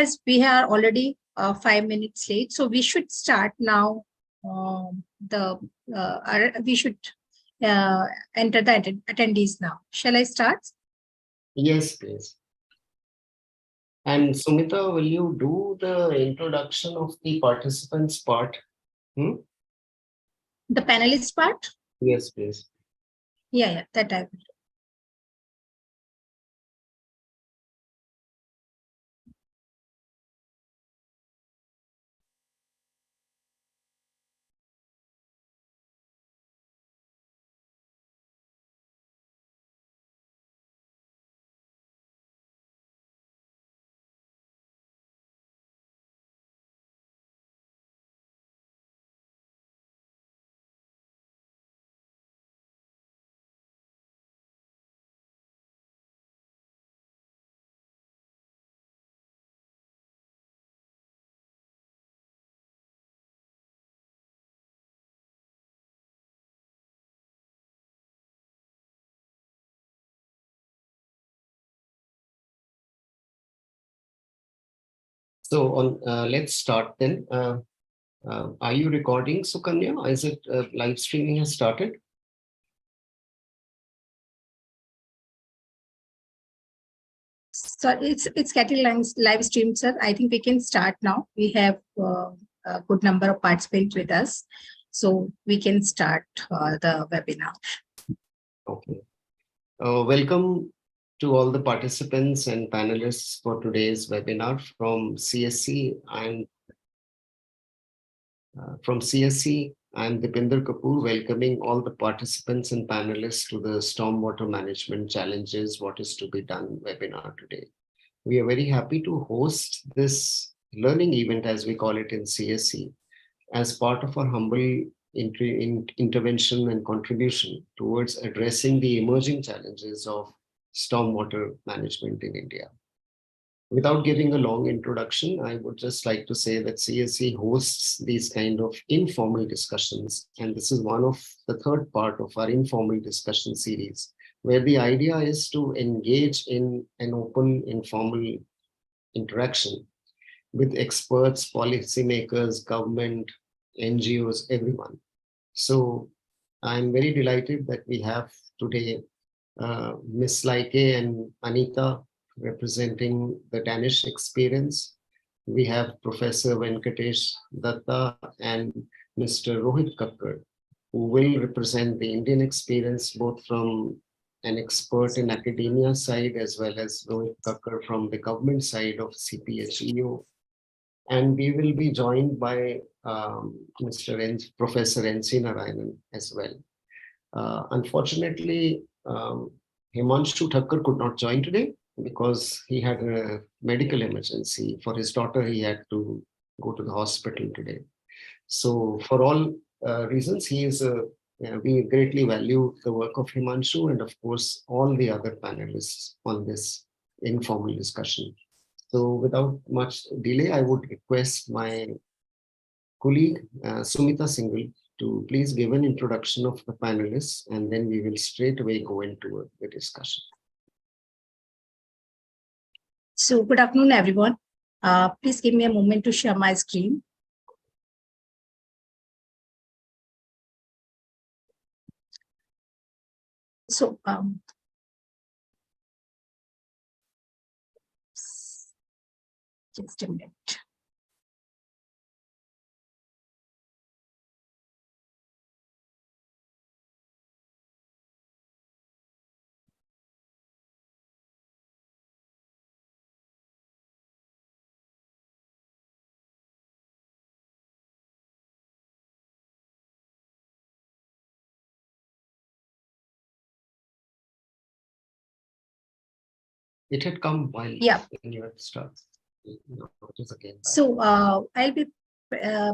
as we are already 5 minutes late, so we should start now. We should enter the attendees now. Shall I start? Yes, please. And Sumita, will you do the introduction of the participants part? The panelist part? Yes, please. Yeah, that I will. So let's start then. Are you recording, Sukanya? Is it live streaming has started? So it's getting live stream, sir. I think we can start now. We have a good number of participants with us, so we can start the webinar. Okay. Welcome to all the participants and panelists for today's webinar from CSE. From CSE, I'm Dipinder Kapoor, welcoming all the participants and panelists to the Stormwater Management Challenges, What is to be Done webinar today. We are very happy to host this learning event, as we call it in CSE, as part of our humble intervention and contribution towards addressing the emerging challenges of stormwater management in India. Without giving a long introduction, I would just like to say that CSE hosts these kind of informal discussions, and this is one of the third part of our informal discussion series, where the idea is to engage in an open, informal interaction with experts, policymakers, government, NGOs, everyone. So I'm very delighted that we have today Ms. Laike and Anita representing the Danish experience. We have Professor Venkatesh Datta and Mr. Rohit Kakkar, who will represent the Indian experience, both from an expert in academia side as well as Rohit Kakkar from the government side of CPHEO. And we will be joined by Professor N.C. Narayanan as well. Unfortunately, Himanshu Thakkar could not join today because he had a medical emergency. For his daughter, he had to go to the hospital today. So for all reasons, we greatly value the work of Himanshu and of course, all the other panelists on this informal discussion. So without much delay, I would request my colleague, Sumita Singhal, to please give an introduction of the panelists, and then we will straight away go into the discussion. So good afternoon, everyone. Please give me a moment to share my screen. So just a minute. It had come while when you had started. So I'll be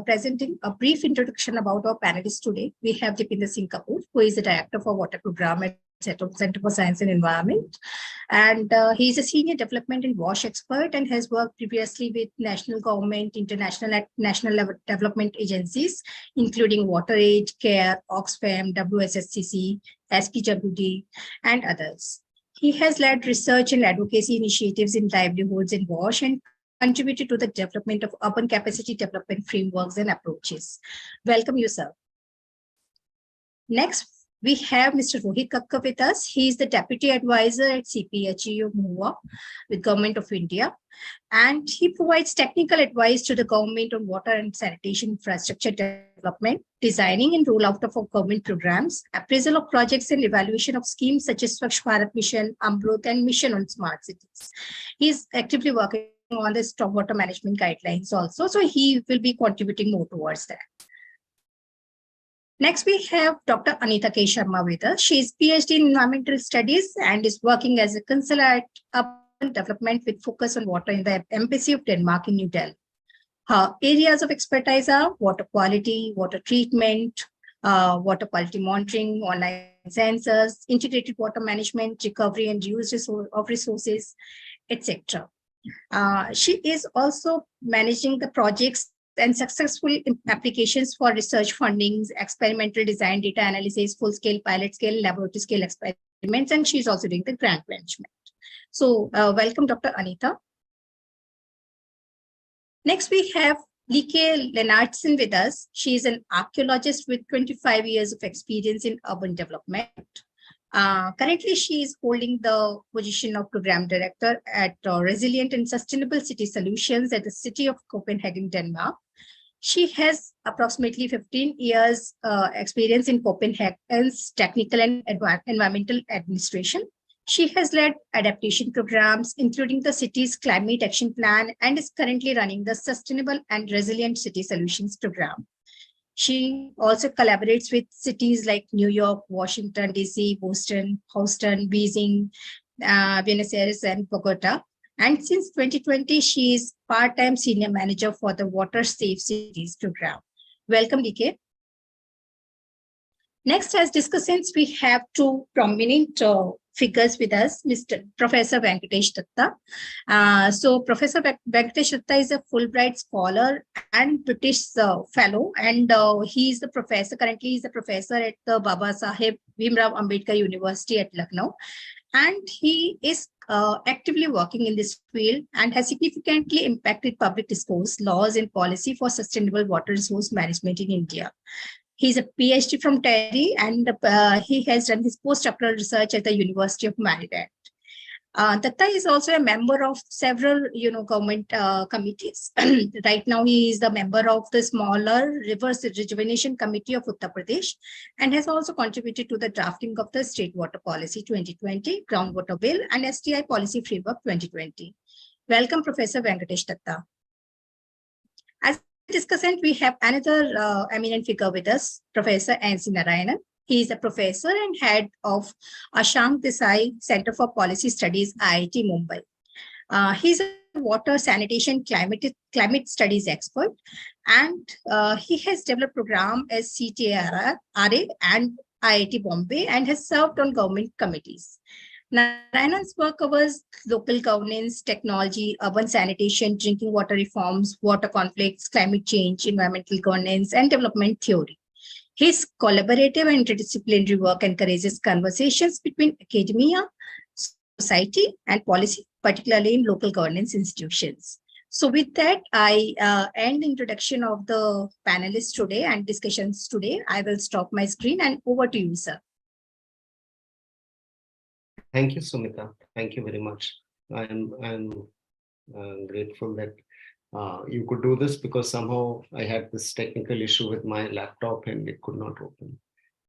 presenting a brief introduction about our panelists today. We have Dipinder Singh Kapoor, who is the Director for Water Program at Center for Science and Environment. And he is a senior development and WASH expert and has worked previously with national government, international national development agencies, including WaterAid, CARE, Oxfam, WSSCC, SPWD, and others. He has led research and advocacy initiatives in livelihoods in WASH and contributed to the development of urban capacity development frameworks and approaches. Welcome you, sir. Next, we have Mr. Rohit Kakkar with us. He is the Deputy Advisor at CPHEO MUA with Government of India. And he provides technical advice to the government on water and sanitation infrastructure development, designing and rollout of government programs, appraisal of projects and evaluation of schemes such as Swachh Bharat Mission, Amrut, and Mission on Smart Cities. He is actively working on the stormwater management guidelines also, so he will be contributing more towards that. Next, we have Dr. Anita K. Sharma with us. She is PhD in Environmental Studies and is working as a consultant at urban development with focus on water in the Embassy of Denmark in New Delhi. Her areas of expertise are water quality, water treatment, water quality monitoring, online sensors, integrated water management, recovery and use of resources, etc. She is also managing the projects and successful applications for research fundings, experimental design, data analysis, full-scale, pilot-scale, laboratory-scale experiments, and she's also doing the grant management. So welcome, Dr. Anita. Next, we have Like Lennartson with us. She is an archaeologist with 25 years of experience in urban development. Currently, she is holding the position of Program Director at Resilient and Sustainable City Solutions at the City of Copenhagen, Denmark. She has approximately 15 years experience in Copenhagen's technical and environmental administration. She has led adaptation programs, including the city's climate action plan, and is currently running the Sustainable and Resilient City Solutions program. She also collaborates with cities like New York, Washington, D.C., Boston, Houston, Beijing, Buenos Aires, and Bogota. And since 2020, she is part-time senior manager for the Water Safe Cities program. Welcome, DK. Next, as discussants, we have two prominent figures with us, Professor Venkatesh Datta. So Professor Venkatesh Datta is a Fulbright scholar and British fellow, and he is the professor, currently he's a professor at the Baba Saheb Bhimrao Ambedkar University at Lucknow. And he is actively working in this field and has significantly impacted public discourse, laws, and policy for sustainable water resource management in India. He's a PhD from Terry, and he has done his postdoctoral research at the University of Maryland. Datta is also a member of several, government committees. Right now, he is the member of the smaller Rivers Rejuvenation Committee of Uttar Pradesh, and has also contributed to the drafting of the State Water Policy 2020, Groundwater Bill, and STI Policy Framework 2020. Welcome, Professor Venkatesh Datta. As discussant, we have another eminent figure with us, Professor N.C. Narayanan. He is a professor and head of Ashank Desai Center for Policy Studies, IIT Mumbai. He's a water, sanitation, climate studies expert, and he has developed program as CTRA and IIT Bombay, and has served on government committees. Narayanan's work covers local governance, technology, urban sanitation, drinking water reforms, water conflicts, climate change, environmental governance, and development theory. His collaborative and interdisciplinary work encourages conversations between academia, society, and policy, particularly in local governance institutions. So with that, I end the introduction of the panelists today and discussions today. I will stop my screen and over to you, sir. Thank you, Sumita. Thank you very much. I'm grateful that you could do this, because somehow I had this technical issue with my laptop and it could not open.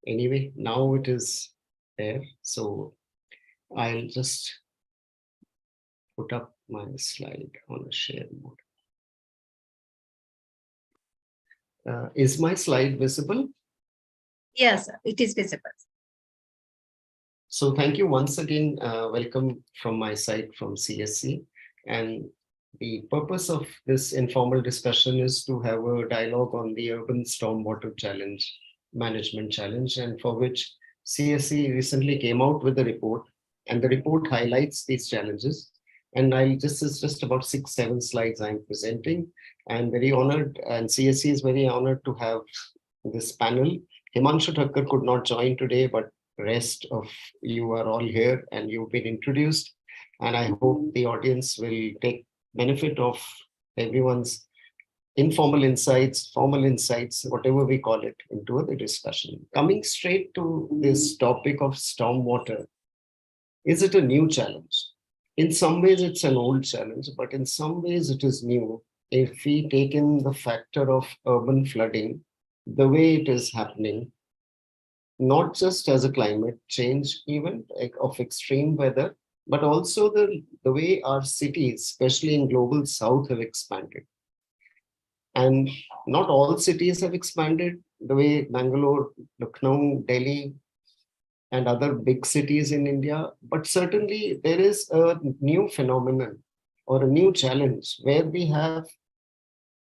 Anyway, now it is there. So I'll just put up my slide on a share mode. Is my slide visible? Yes, it is visible. So thank you once again. Welcome from my side from CSE. And the purpose of this informal discussion is to have a dialogue on the urban stormwater challenge, management challenge, and for which CSE recently came out with a report, and the report highlights these challenges. And this is just about 6-7 slides I'm presenting. I'm very honored, and CSE is very honored to have this panel. Himanshu Thakkar could not join today, but rest of you are all here and you've been introduced. And I hope the audience will take benefit of everyone's informal insights, formal insights, whatever we call it, into the discussion. Coming straight to this topic of stormwater, is it a new challenge? In some ways, it's an old challenge, but in some ways, it is new. If we take in the factor of urban flooding, the way it is happening, not just as a climate change event of extreme weather, but also the way our cities, especially in global south, have expanded. And not all cities have expanded the way Bangalore, Lucknow, Delhi, and other big cities in India. But certainly there is a new phenomenon or a new challenge where we have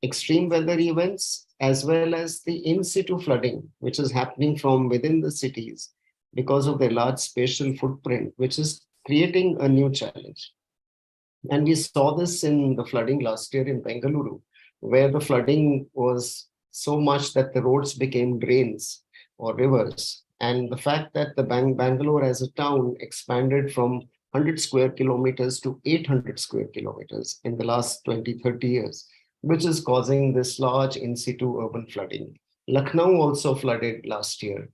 extreme weather events as well as the in situ flooding, which is happening from within the cities because of their large spatial footprint, which is creating a new challenge. And we saw this in the flooding last year in Bengaluru, where the flooding was so much that the roads became drains or rivers. And the fact that the Bangalore as a town expanded from 100 square kilometers to 800 square kilometers in the last 20, 30 years, which is causing this large in situ urban flooding. Lucknow also flooded last year.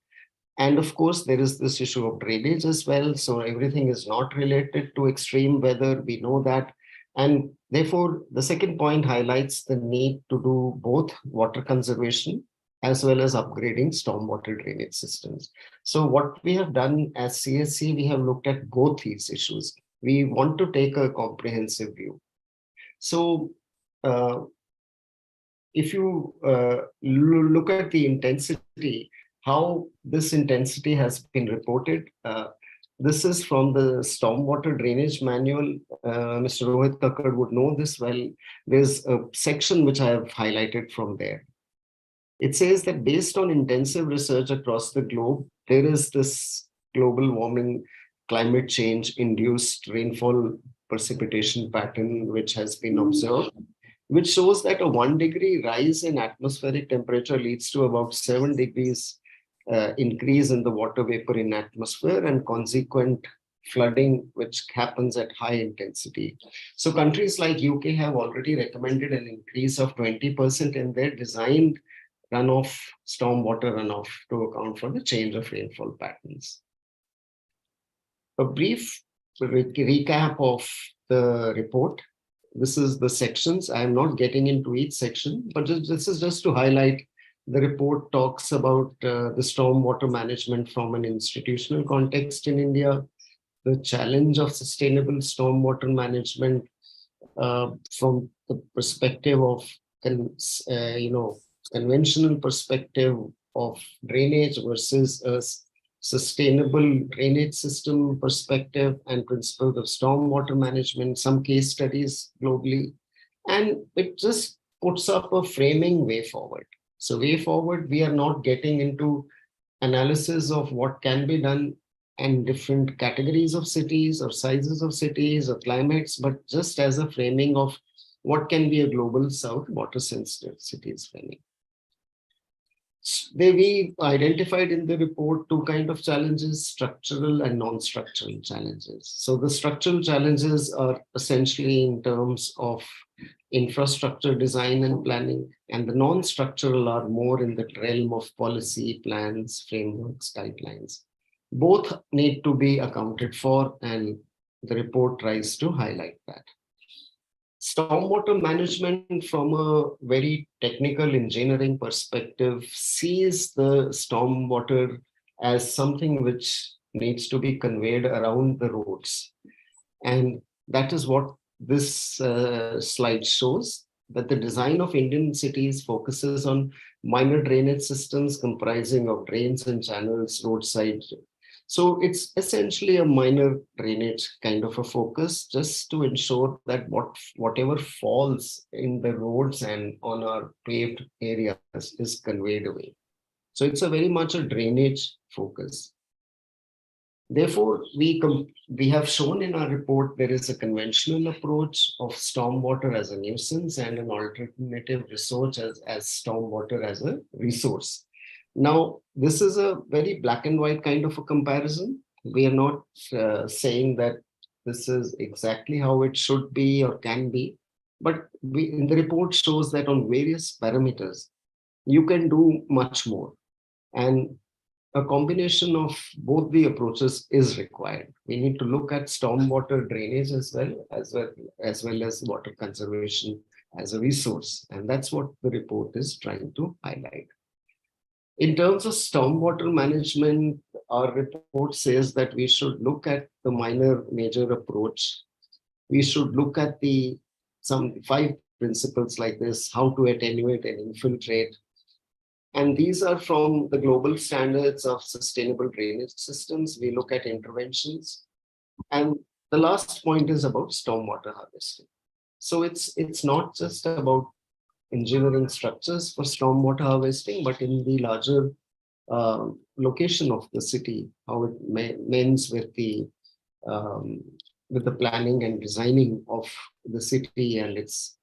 And of course, there is this issue of drainage as well. So everything is not related to extreme weather. We know that. And therefore, the second point highlights the need to do both water conservation as well as upgrading stormwater drainage systems. So what we have done as CSE, we have looked at both these issues. We want to take a comprehensive view. So if you look at the intensity, how this intensity has been reported, this is from the Stormwater Drainage Manual. Mr. Rohit Kakkad would know this well. There's a section which I have highlighted from there. It says that based on intensive research across the globe, there is this global warming, climate change induced rainfall precipitation pattern which has been observed, which shows that a 1 degree rise in atmospheric temperature leads to about 7 degrees increase in the water vapor in atmosphere and consequent flooding, which happens at high intensity. So countries like UK have already recommended an increase of 20% in their designed runoff, stormwater runoff, to account for the change of rainfall patterns. A brief recap of the report. This is the sections. I am not getting into each section, but this is just to highlight. The report talks about the stormwater management from an institutional context in India, the challenge of sustainable stormwater management from the perspective of, conventional perspective of drainage versus a sustainable drainage system perspective and principles of stormwater management, some case studies globally, and it just puts up a framing way forward. So way forward, we are not getting into analysis of what can be done and different categories of cities or sizes of cities or climates, but just as a framing of what can be a global south water sensitive cities framing. We identified in the report two kinds of challenges, structural and non-structural challenges. So the structural challenges are essentially in terms of infrastructure design and planning, and the non-structural are more in the realm of policy, plans, frameworks, guidelines. Both need to be accounted for, and the report tries to highlight that. Stormwater management from a very technical engineering perspective sees the stormwater as something which needs to be conveyed around the roads. And that is what this slide shows, that the design of Indian cities focuses on minor drainage systems comprising of drains and channels, roadside. So it's essentially a minor drainage kind of a focus, just to ensure that whatever falls in the roads and on our paved areas is conveyed away. So it's a very much a drainage focus. Therefore, we have shown in our report there is a conventional approach of stormwater as a nuisance and an alternative resource as stormwater as a resource. Now, this is a very black and white kind of a comparison. We are not saying that this is exactly how it should be or can be. But in the report shows that on various parameters, you can do much more. And a combination of both the approaches is required. We need to look at stormwater drainage as well as water conservation as a resource. And that's what the report is trying to highlight. In terms of stormwater management, our report says that we should look at the minor major approach. We should look at some 5 principles like this: how to attenuate and infiltrate. And these are from the global standards of sustainable drainage systems. We look at interventions. And the last point is about stormwater harvesting. So it's not just about engineering structures for stormwater harvesting, but in the larger location of the city, how it means with the planning and designing of the city and its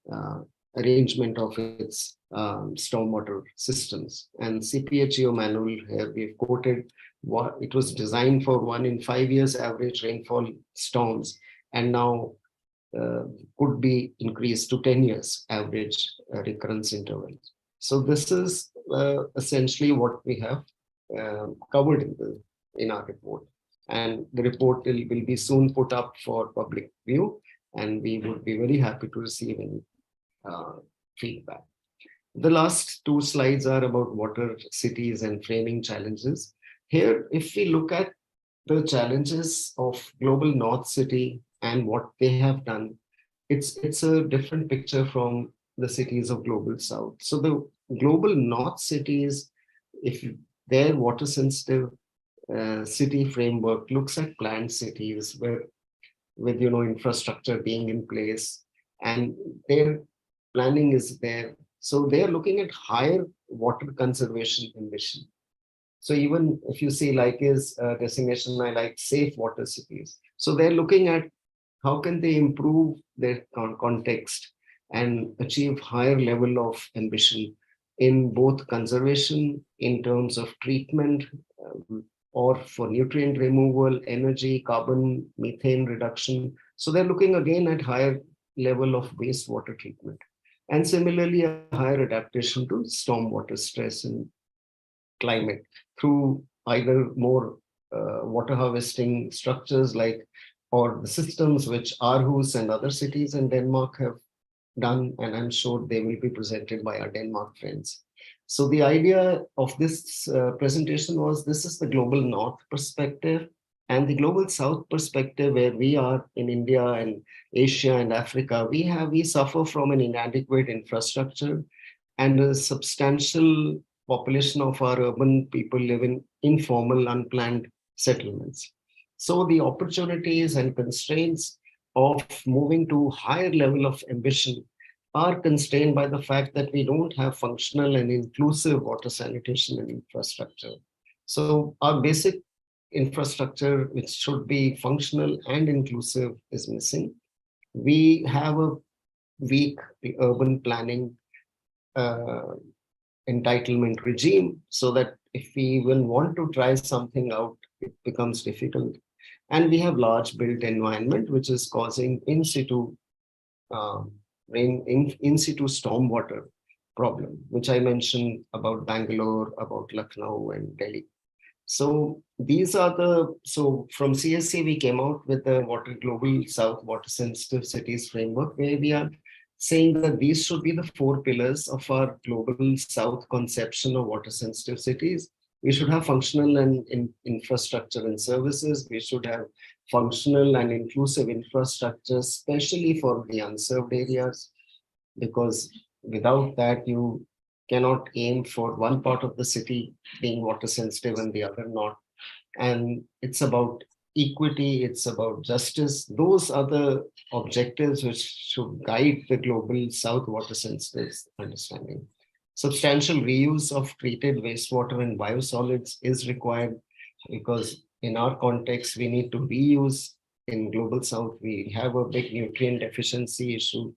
arrangement of its stormwater systems. And CPHEO manual here we've quoted what it was designed for 1 in 5 years average rainfall storms, and now could be increased to 10 years average recurrence intervals. So this is essentially what we have covered in our report. And the report will be soon put up for public view, and we would be very happy to receive any feedback. The last 2 slides are about water cities and framing challenges. Here, if we look at the challenges of global North City and what they have done, it's a different picture from the cities of global South. So the global North cities, if their water sensitive city framework looks at planned cities with infrastructure being in place, and their planning is there. So they're looking at higher water conservation ambition. So even if you see like is a designation I like safe water cities. So they're looking at how can they improve their context and achieve higher level of ambition in both conservation in terms of treatment or for nutrient removal, energy, carbon, methane reduction. So they're looking again at higher level of wastewater treatment. And similarly, a higher adaptation to stormwater stress and climate through either more water harvesting structures or the systems which Aarhus and other cities in Denmark have done, and I'm sure they will be presented by our Denmark friends. So the idea of this presentation was this is the global North perspective, and the global South perspective where we are in India and Asia and Africa, we suffer from an inadequate infrastructure and a substantial population of our urban people live in informal, unplanned settlements. So the opportunities and constraints of moving to higher level of ambition are constrained by the fact that we don't have functional and inclusive water sanitation and infrastructure. So our basic infrastructure, which should be functional and inclusive, is missing. We have a weak urban planning entitlement regime, so that if we will want to try something out, it becomes difficult. And we have large built environment, which is causing in situ stormwater problem, which I mentioned about Bangalore, about Lucknow and Delhi. So these are so from CSE, we came out with the Global South Water Sensitive Cities Framework, where we are saying that these should be the 4 pillars of our Global South conception of water sensitive cities. We should have functional and infrastructure and services. We should have functional and inclusive infrastructure, especially for the unserved areas, because without that, you cannot aim for one part of the city being water sensitive and the other not. And it's about equity, it's about justice. Those are the objectives which should guide the global South water sensitive understanding. Substantial reuse of treated wastewater and biosolids is required, because in our context, we need to reuse. In global South, we have a big nutrient deficiency issue.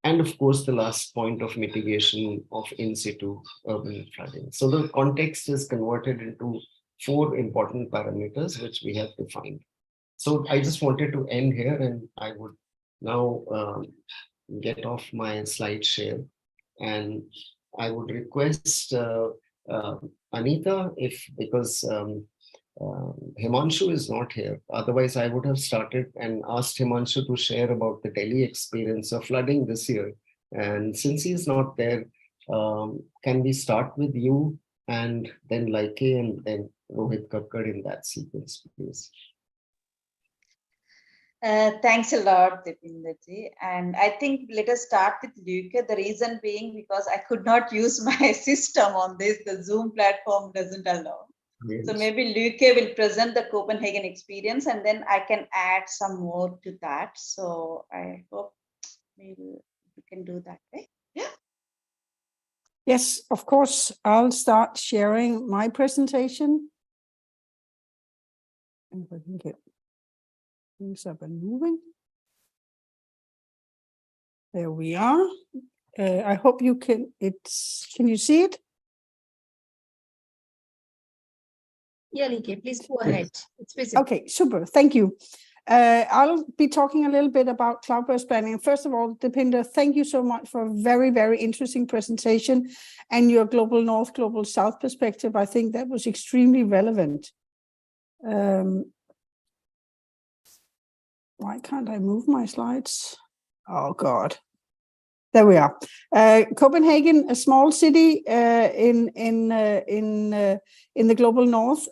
And of course, the last point of mitigation of in situ urban flooding. So the context is converted into 4 important parameters, which we have defined. So I just wanted to end here, and I would now get off my slide share, and I would request Anita, because Himanshu is not here. Otherwise, I would have started and asked Himanshu to share about the Delhi experience of flooding this year. And since he's not there, can we start with you and then Laike and then Rohit Kakkad in that sequence, please? Thanks a lot, Dipinderji. And I think let us start with Luke. The reason being because I could not use my system on this. The Zoom platform doesn't allow. Yes. So maybe Luke will present the Copenhagen experience and then I can add some more to that. So I hope we can do that, right? Yeah. Yes, of course. I'll start sharing my presentation. And if I can get things up and moving. There we are. I hope you can, can you see it? Yeah, Like, please go ahead. It's visible. Okay, super. Thank you. I'll be talking a little bit about cloudburst planning. First of all, Dipinder, thank you so much for a very, very interesting presentation and your global north, global south perspective. I think that was extremely relevant. Why can't I move my slides? Oh, God. There we are. Copenhagen, a small city in the global north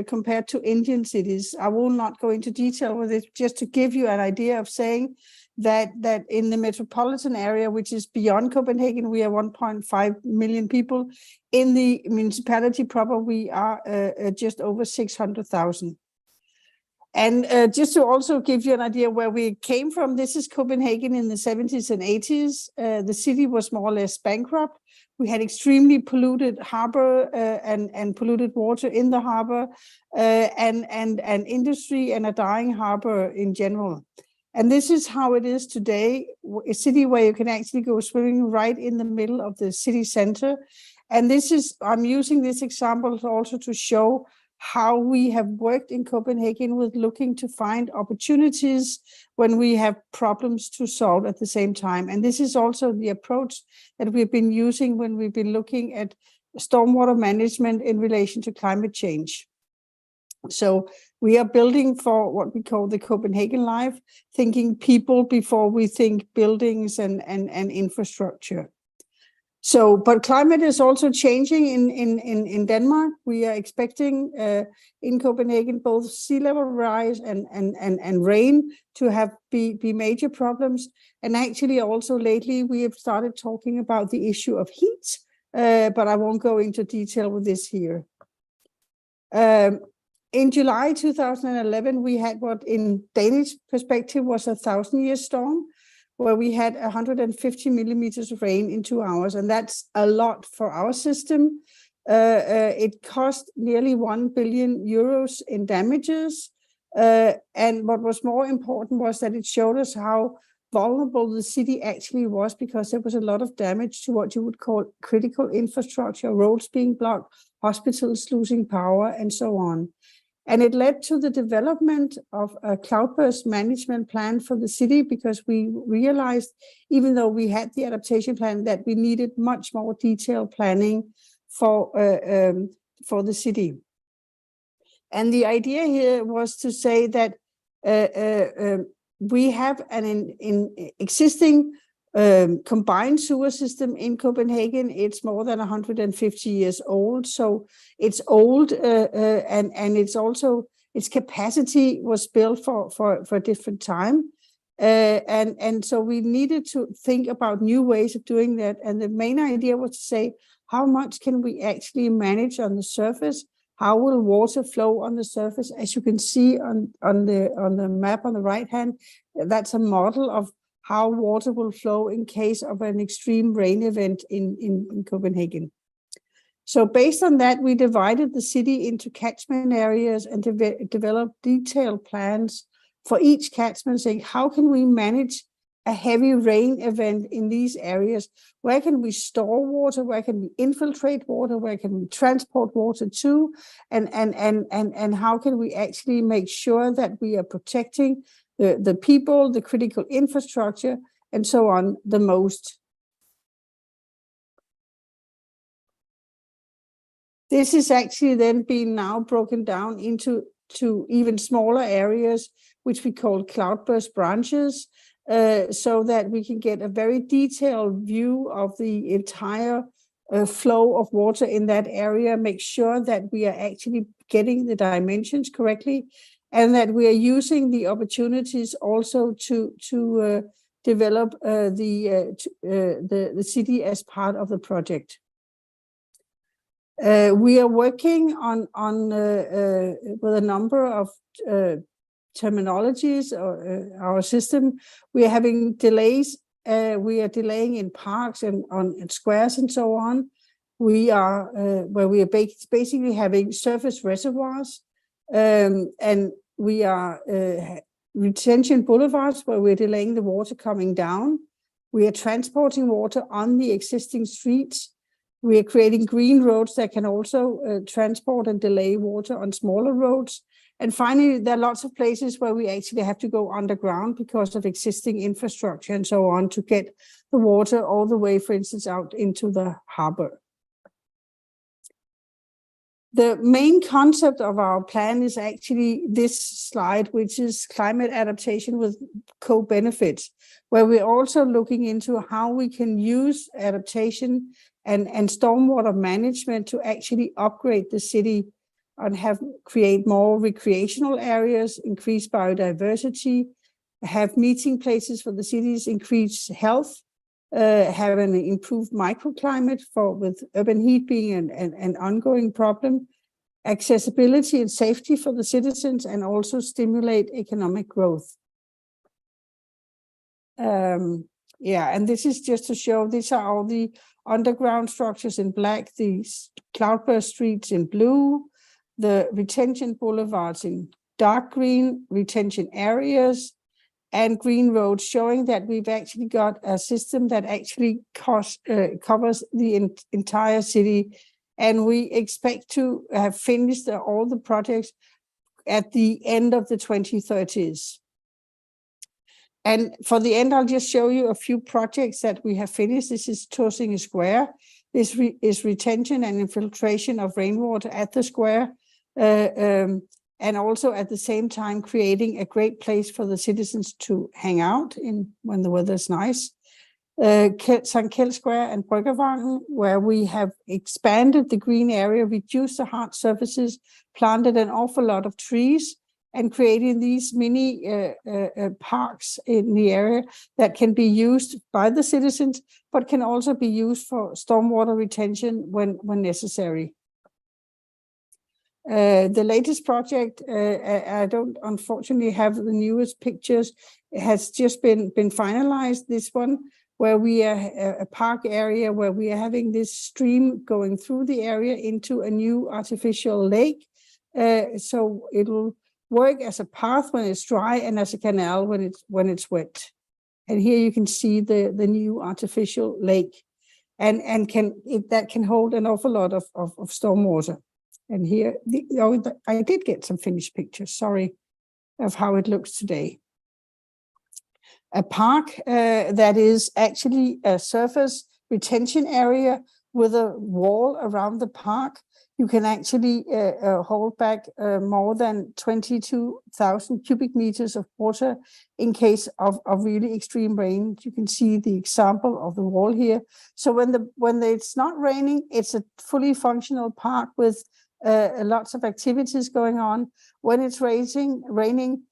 compared to Indian cities. I will not go into detail with it, just to give you an idea of saying that in the metropolitan area, which is beyond Copenhagen, we are 1.5 million people. In the municipality proper, we are just over 600,000. And just to also give you an idea where we came from, this is Copenhagen in the 70s and 80s. The city was more or less bankrupt. We had extremely polluted harbor and polluted water in the harbor and industry and a dying harbor in general. And this is how it is today, a city where you can actually go swimming right in the middle of the city center. And this is, I'm using this example also to show how we have worked in Copenhagen with looking to find opportunities when we have problems to solve at the same time. And this is also the approach that we've been using when we've been looking at stormwater management in relation to climate change. So we are building for what we call the Copenhagen Life, thinking people before we think buildings and infrastructure. So, but climate is also changing in Denmark. We are expecting in Copenhagen both sea level rise and rain to be major problems. And actually also lately we have started talking about the issue of heat, but I won't go into detail with this here. In July 2011, we had what in Danish perspective was a 1,000-year storm, where we had 150 millimeters of rain in 2 hours. And that's a lot for our system. It cost nearly 1 billion euros in damages. And what was more important was that it showed us how vulnerable the city actually was, because there was a lot of damage to what you would call critical infrastructure, roads being blocked, hospitals losing power, and so on. And it led to the development of a cloudburst management plan for the city, because we realized, even though we had the adaptation plan, that we needed much more detailed planning for the city. And the idea here was to say that we have an existing combined sewer system in Copenhagen. It's more than 150 years old, so it's old, and it's also its capacity was built for a different time, and so we needed to think about new ways of doing that. And the main idea was to say, how much can we actually manage on the surface? How will water flow on the surface? As you can see on the map on the right hand, that's a model of how water will flow in case of an extreme rain event in Copenhagen. So based on that, we divided the city into catchment areas and developed detailed plans for each catchment, saying, how can we manage a heavy rain event in these areas? Where can we store water? Where can we infiltrate water? Where can we transport water to? And how can we actually make sure that we are protecting the people, the critical infrastructure, and so on the most. This is actually then being now broken down into even smaller areas, which we call cloudburst branches, so that we can get a very detailed view of the entire flow of water in that area, make sure that we are actually getting the dimensions correctly, and that we are using the opportunities also to develop the city as part of the project. We are working on with a number of terminologies or our system. We are having delays. We are delaying in parks and on squares and so on. We are where we are basically having surface reservoirs, and we are retention boulevards where we're delaying the water coming down. We are transporting water on the existing streets. We are creating green roads that can also transport and delay water on smaller roads. And finally, there are lots of places where we actually have to go underground because of existing infrastructure and so on to get the water all the way, for instance, out into the harbor. The main concept of our plan is actually this slide, which is climate adaptation with co-benefits, where we're also looking into how we can use adaptation and stormwater management to actually upgrade the city and create more recreational areas, increase biodiversity, have meeting places for the cities, increase health, have an improved microclimate with urban heat being an ongoing problem, accessibility and safety for the citizens, and also stimulate economic growth. Yeah, and this is just to show, these are all the underground structures in black, the cloudburst streets in blue, the retention boulevards in dark green, retention areas, and green roads, showing that we've actually got a system that actually covers the entire city. And we expect to have finished all the projects at the end of the 2030s. And for the end, I'll just show you a few projects that we have finished. This is Tåsinge Square. This is retention and infiltration of rainwater at the square. And also at the same time creating a great place for the citizens to hang out in when the weather is nice. St. Kjeld Square and Bryggervangen, where we have expanded the green area, reduced the hard surfaces, planted an awful lot of trees, and created these mini parks in the area that can be used by the citizens, but can also be used for stormwater retention when necessary. The latest project, I don't unfortunately have the newest pictures. It has just been finalized, this one, where we are a park area where we are having this stream going through the area into a new artificial lake. So it'll work as a path when it's dry and as a canal when it's wet. And here you can see the new artificial lake, and that can hold an awful lot of stormwater. And here, I did get some finished pictures, sorry, of how it looks today. A park that is actually a surface retention area with a wall around the park. You can actually hold back more than 22,000 cubic meters of water in case of really extreme rain. You can see the example of the wall here. So when it's not raining, it's a fully functional park with lots of activities going on. When it's raining,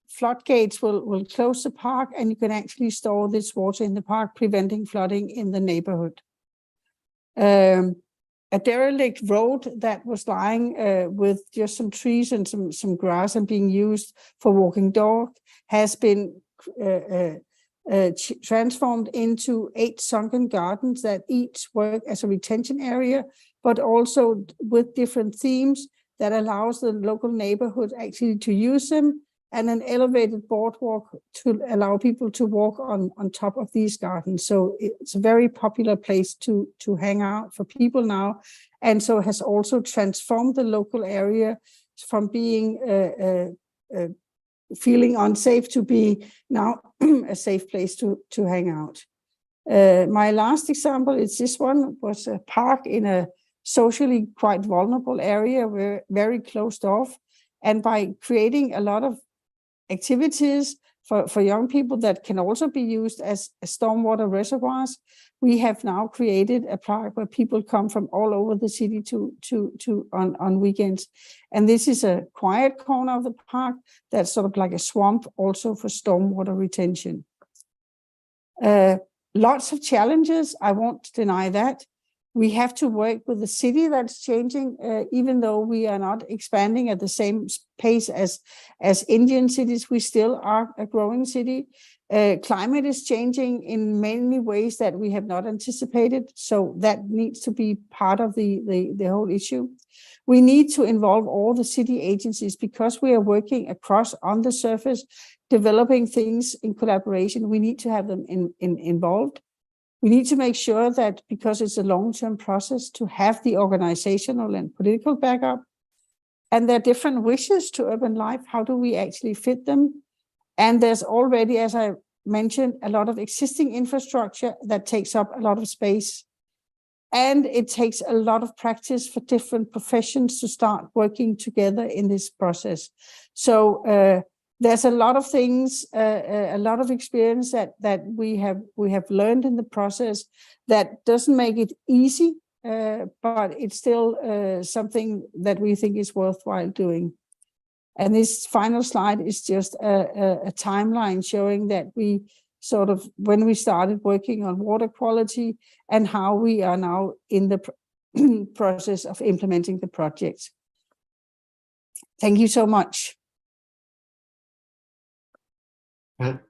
floodgates will close the park, and you can actually store this water in the park, preventing flooding in the neighborhood. A derelict road that was lying with just some trees and some grass and being used for walking dog has been transformed into 8 sunken gardens that each work as a retention area, but also with different themes that allows the local neighborhood actually to use them, and an elevated boardwalk to allow people to walk on top of these gardens. So it's a very popular place to hang out for people now, and so has also transformed the local area from being feeling unsafe to be now a safe place to hang out. My last example is this one, was a park in a socially quite vulnerable area, where very closed off. And by creating a lot of activities for young people that can also be used as stormwater reservoirs, we have now created a park where people come from all over the city on weekends. And this is a quiet corner of the park that's sort of like a swamp also for stormwater retention. Lots of challenges, I won't deny that. We have to work with the city that's changing, even though we are not expanding at the same pace as Indian cities, we still are a growing city. Climate is changing in many ways that we have not anticipated, so that needs to be part of the whole issue. We need to involve all the city agencies because we are working across on the surface, developing things in collaboration. We need to have them involved. We need to make sure that, because it's a long-term process, to have the organizational and political backup. And there are different wishes to urban life. How do we actually fit them? And there's already, as I mentioned, a lot of existing infrastructure that takes up a lot of space. And it takes a lot of practice for different professions to start working together in this process. So there's a lot of things, a lot of experience that we have learned in the process that doesn't make it easy, but it's still something that we think is worthwhile doing. And this final slide is just a timeline showing that we sort of, when we started working on water quality and how we are now in the process of implementing the project. Thank you so much.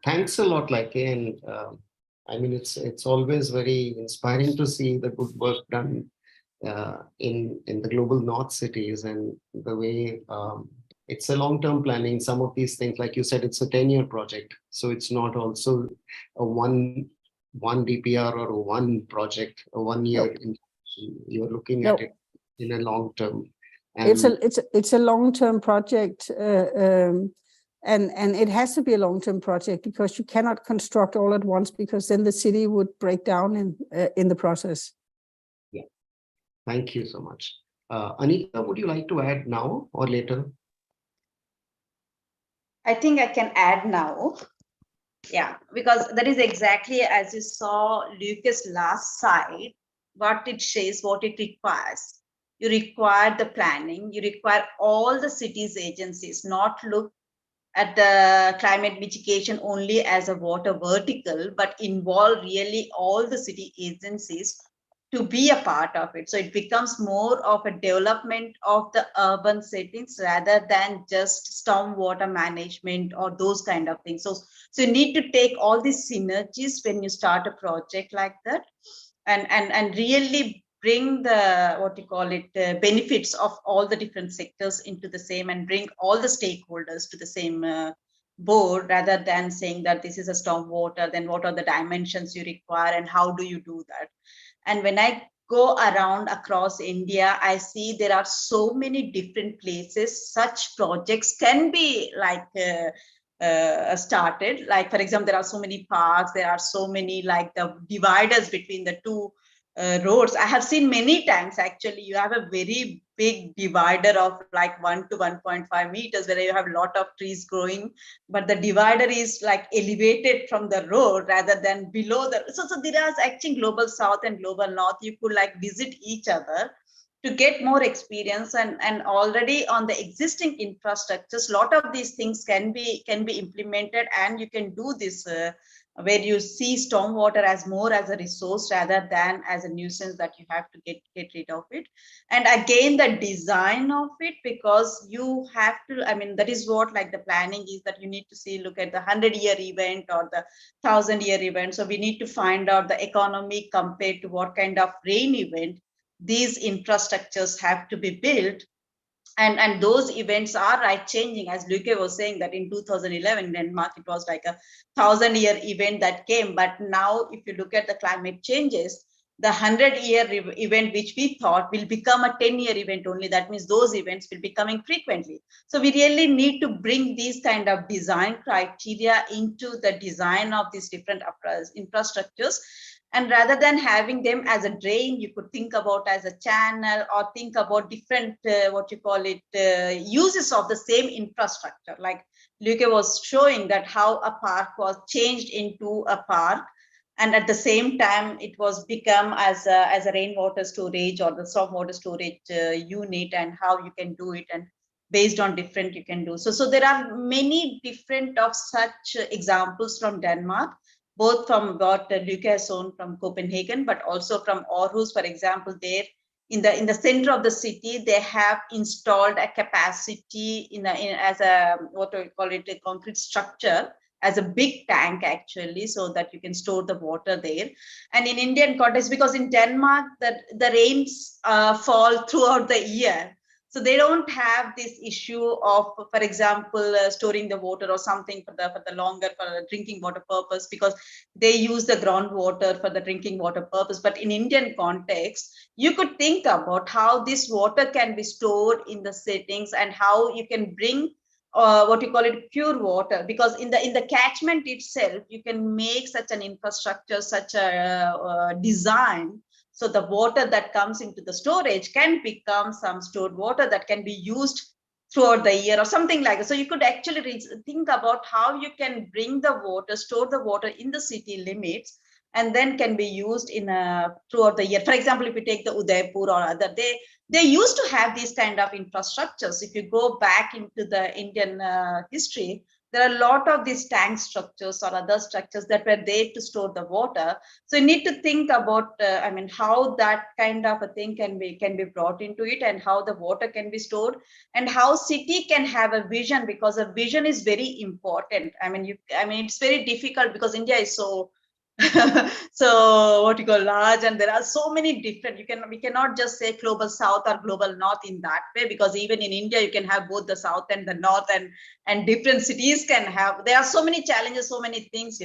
Thanks a lot, Laike. And I mean, it's always very inspiring to see the good work done in the global north cities, and the way it's a long-term planning. Some of these things, like you said, it's a 10-year project, so it's not also a one DPR or a one project, a 1 year. Nope. You're looking Nope. at it in a long term. And it's a long-term project. And it has to be a long-term project, because you cannot construct all at once, because then the city would break down in the process. Yeah, thank you so much. Anita, would you like to add now or later? I think I can add now. Yeah, because that is exactly as you saw Lucas' last slide, what it says, what it requires. You require the planning, you require all the city's agencies, not look at the climate mitigation only as a water vertical, but involve really all the city agencies to be a part of it. So it becomes more of a development of the urban settings rather than just stormwater management or those kind of things. So you need to take all these synergies when you start a project like that, and really bring the, what you call it, benefits of all the different sectors into the same, and bring all the stakeholders to the same board, rather than saying that this is a stormwater, then what are the dimensions you require and how do you do that. And when I go around across India, I see there are so many different places such projects can be like started. Like, for example, there are so many parks, there are so many like the dividers between the two roads. I have seen many times, actually, you have a very big divider of like 1 to 1.5 meters where you have a lot of trees growing, but the divider is like elevated from the road rather than below the. So there is actually global south and global north. You could like visit each other to get more experience, and already on the existing infrastructures, a lot of these things can be implemented, and you can do this where you see stormwater as more as a resource rather than as a nuisance that you have to get rid of it. And again, the design of it, because you have to, I mean, that is what like the planning is, that you need to see, look at the 100-year event or the 1000-year event. So we need to find out the economy compared to what kind of rain event these infrastructures have to be built. And those events are right changing, as Luke was saying, that in 2011 Denmark, it was like a 1000-year event that came. But now if you look at the climate changes, the 100-year event, which we thought will become a 10-year event only. That means those events will be coming frequently. So we really need to bring these kind of design criteria into the design of these different infrastructures. And rather than having them as a drain, you could think about as a channel, or think about different, uses of the same infrastructure. Like Luke was showing that how a park was changed into a park, and at the same time it was become as a rainwater storage or the stormwater storage unit, and how you can do it, and based on different you can do. So there are many different of such examples from Denmark, both from what Luke has shown from Copenhagen, but also from Aarhus, for example. There in the center of the city, they have installed a capacity as a, what do we call it, a concrete structure, as a big tank actually, so that you can store the water there. And in Indian context, because in Denmark the rains fall throughout the year, so they don't have this issue of, for example, storing the water or something for the longer, for the drinking water purpose, because they use the groundwater for the drinking water purpose. But in Indian context, you could think about how this water can be stored in the settings, and how you can bring pure water, because in the catchment itself you can make such an infrastructure, such a design, so the water that comes into the storage can become some stored water that can be used throughout the year or something like that. So you could actually think about how you can bring the water, store the water in the city limits, and then can be used in throughout the year. For example, if you take the Udaipur or other, they used to have these kind of infrastructures. If you go back into the Indian history, there are a lot of these tank structures or other structures that were there to store the water. So you need to think about, how that kind of a thing can be brought into it, and how the water can be stored, and how city can have a vision, because a vision is very important. It's very difficult because India is so large, and there are so many different, we cannot just say global south or global north in that way, because even in India you can have both the south and the north, and different cities can have, there are so many challenges, so many things,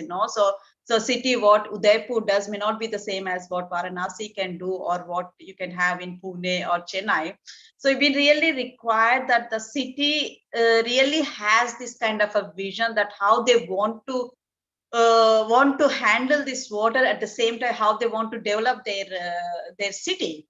so city, what Udaipur does may not be the same as what Varanasi can do, or what you can have in Pune or Chennai. So we really require that the city really has this kind of a vision, that how they want to handle this water, at the same time how they want to develop their city.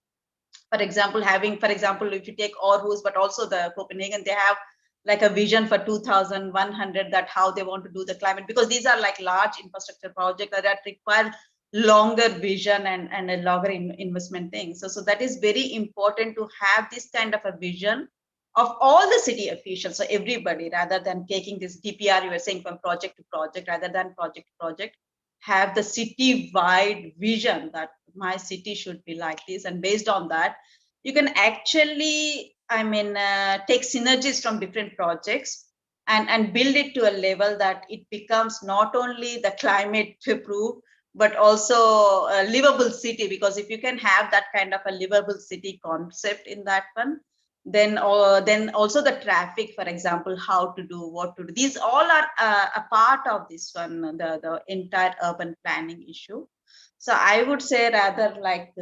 For example, if you take Aarhus, but also the Copenhagen, they have like a vision for 2100, that how they want to do the climate, because these are like large infrastructure projects that require longer vision and a longer investment thing. So that is very important to have this kind of a vision of all the city officials. So everybody, rather than taking this DPR, you were saying, from project to project, rather than project to project, have the city-wide vision that my city should be like this. And based on that, you can actually, take synergies from different projects and build it to a level that it becomes not only the climate proof, but also a livable city. Because if you can have that kind of a livable city concept in that one, then also the traffic, for example, how to do, what to do, these all are a part of this one, the entire urban planning issue. So I would say, rather, like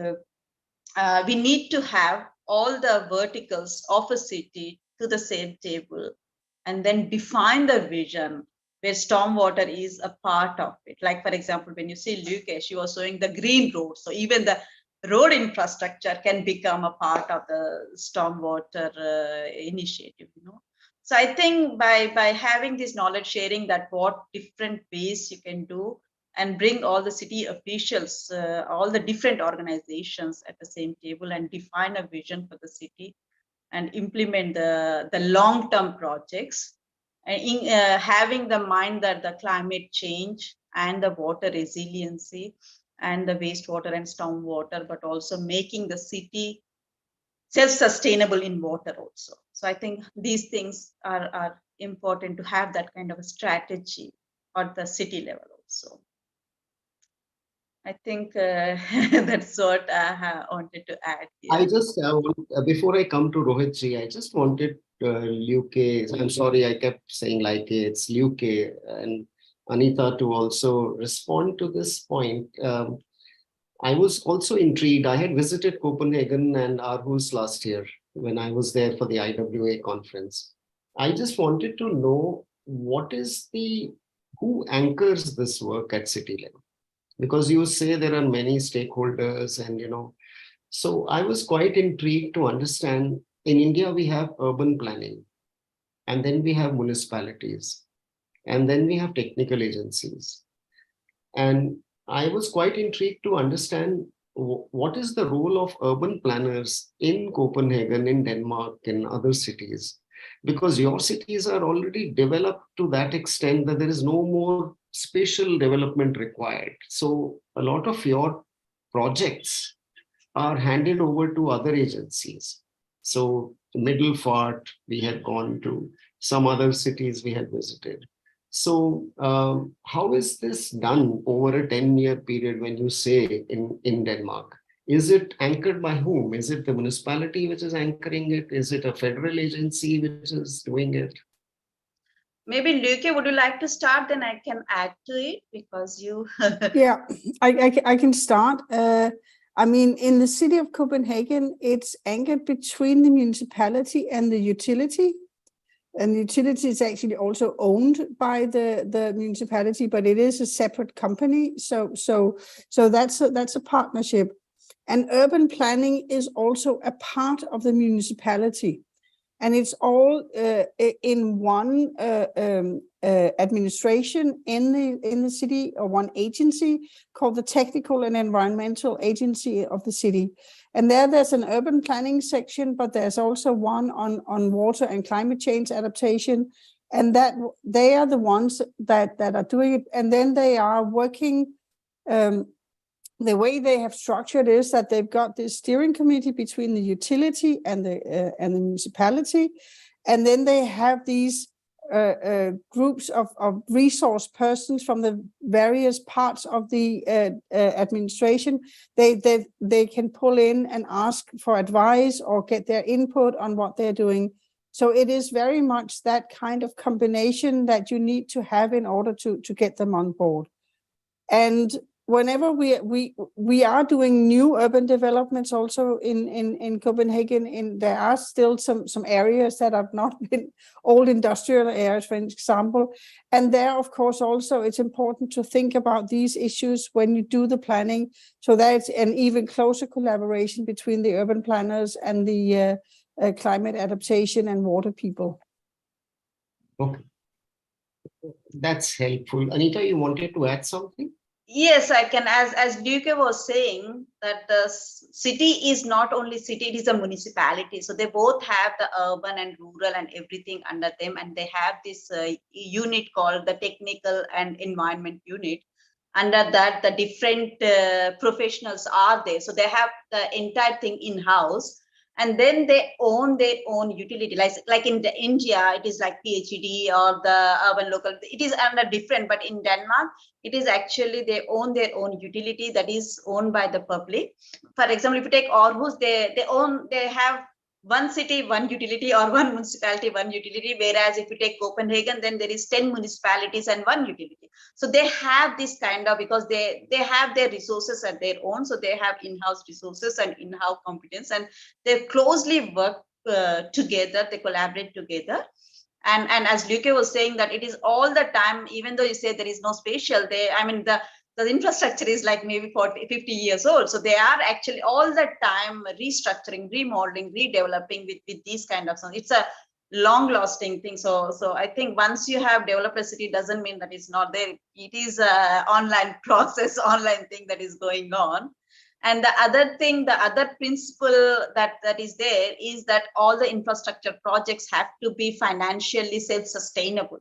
we need to have all the verticals of a city to the same table, and then define the vision where stormwater is a part of it. Like, for example, when you see Luke, she was showing the green road. So even the road infrastructure can become a part of the stormwater initiative, So I think by having this knowledge sharing, that what different ways you can do, and bring all the city officials, all the different organizations at the same table, and define a vision for the city, and implement the long-term projects, having the mind that the climate change and the water resiliency and the wastewater and stormwater, but also making the city self-sustainable in water also. So I think these things are important to have that kind of a strategy at the city level also. I think that's what I wanted to add here. I just, before I come to Rohitji, I just wanted Luke, I'm sorry, I kept saying like it's Luke and Anita to also respond to this point. I was also intrigued. I had visited Copenhagen and Aarhus last year when I was there for the IWA conference. I just wanted to know who anchors this work at city level? Because you say there are many stakeholders and, so I was quite intrigued to understand in India, we have urban planning and then we have municipalities and then we have technical agencies. And I was quite intrigued to understand what is the role of urban planners in Copenhagen, in Denmark, in other cities, because your cities are already developed to that extent that there is no more spatial development required. So a lot of your projects are handed over to other agencies. So Middelfart, we had gone to some other cities we had visited. So how is this done over a 10-year period when you say in Denmark? Is it anchored by whom? Is it the municipality which is anchoring it? Is it a federal agency which is doing it? Maybe Luke, would you like to start? Then I can add to it because you. Yeah, I can start. I mean, in the city of Copenhagen, it's anchored between the municipality and the utility. And the utility is actually also owned by the municipality, but it is a separate company. So that's a partnership. And urban planning is also a part of the municipality. And it's all in one administration in the city, or one agency called the Technical and Environmental Agency of the city. And there's an urban planning section, but there's also one on water and climate change adaptation. And that they are the ones that are doing it. And then they are working. The way they have structured is that they've got this steering committee between the utility and the municipality, and then they have these groups of resource persons from the various parts of the administration. They can pull in and ask for advice or get their input on what they're doing. So it is very much that kind of combination that you need to have in order to get them on board. And whenever we are doing new urban developments also in Copenhagen, there are still some areas that have not been old industrial areas, for example. And there, of course, also it's important to think about these issues when you do the planning, so that's an even closer collaboration between the urban planners and the climate adaptation and water people. Okay. That's helpful. Anita, you wanted to add something? Yes, I can. As Luke was saying, that the city is not only city, it is a municipality. So they both have the urban and rural and everything under them. And they have this unit called the Technical and Environment Unit. Under that, the different professionals are there. So they have the entire thing in-house. And then they own their own utility. Like in India, it is like PhD or the urban local. It is under different, but in Denmark, it is actually they own their own utility that is owned by the public. For example, if you take Aarhus, they have one city, one utility, or one municipality, one utility. Whereas if you take Copenhagen, then there is 10 municipalities and one utility. So they have this kind of, because they have their resources at their own. So they have in-house resources and in-house competence, and they closely work together, they collaborate together. And as Luke was saying, that it is all the time, even though you say there is no spatial, the infrastructure is like maybe 40, 50 years old. So they are actually all the time restructuring, remodeling, redeveloping with these kind of things. It's a long lasting thing. So I think once you have developed a city, doesn't mean that it's not there. It is an online process, online thing that is going on. And the other thing, the other principle that is there is that all the infrastructure projects have to be financially self-sustainable.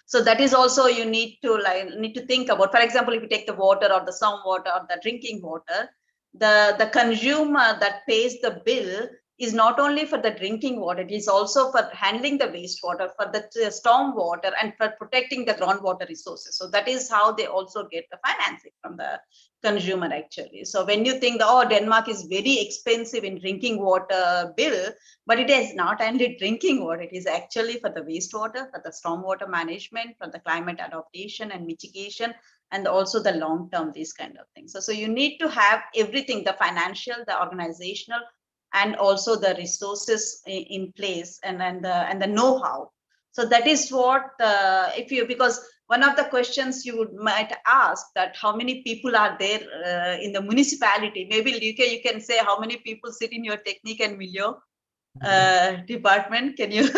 So that is also you need to think about. For example, if you take the water or the stormwater or the drinking water, the consumer that pays the bill is not only for the drinking water, it is also for handling the wastewater, for the storm water, and for protecting the groundwater resources. So that is how they also get the financing from the consumer actually. So when you think, Denmark is very expensive in drinking water bill, but it is not only drinking water, it is actually for the wastewater, for the stormwater management, for the climate adaptation and mitigation, and also the long term, these kind of things. So you need to have everything, the financial, the organizational, and also the resources in place, and the know-how. So that is what because one of the questions you might ask, that how many people are there in the municipality. Maybe you can say how many people sit in your technique and milieu department. Can you?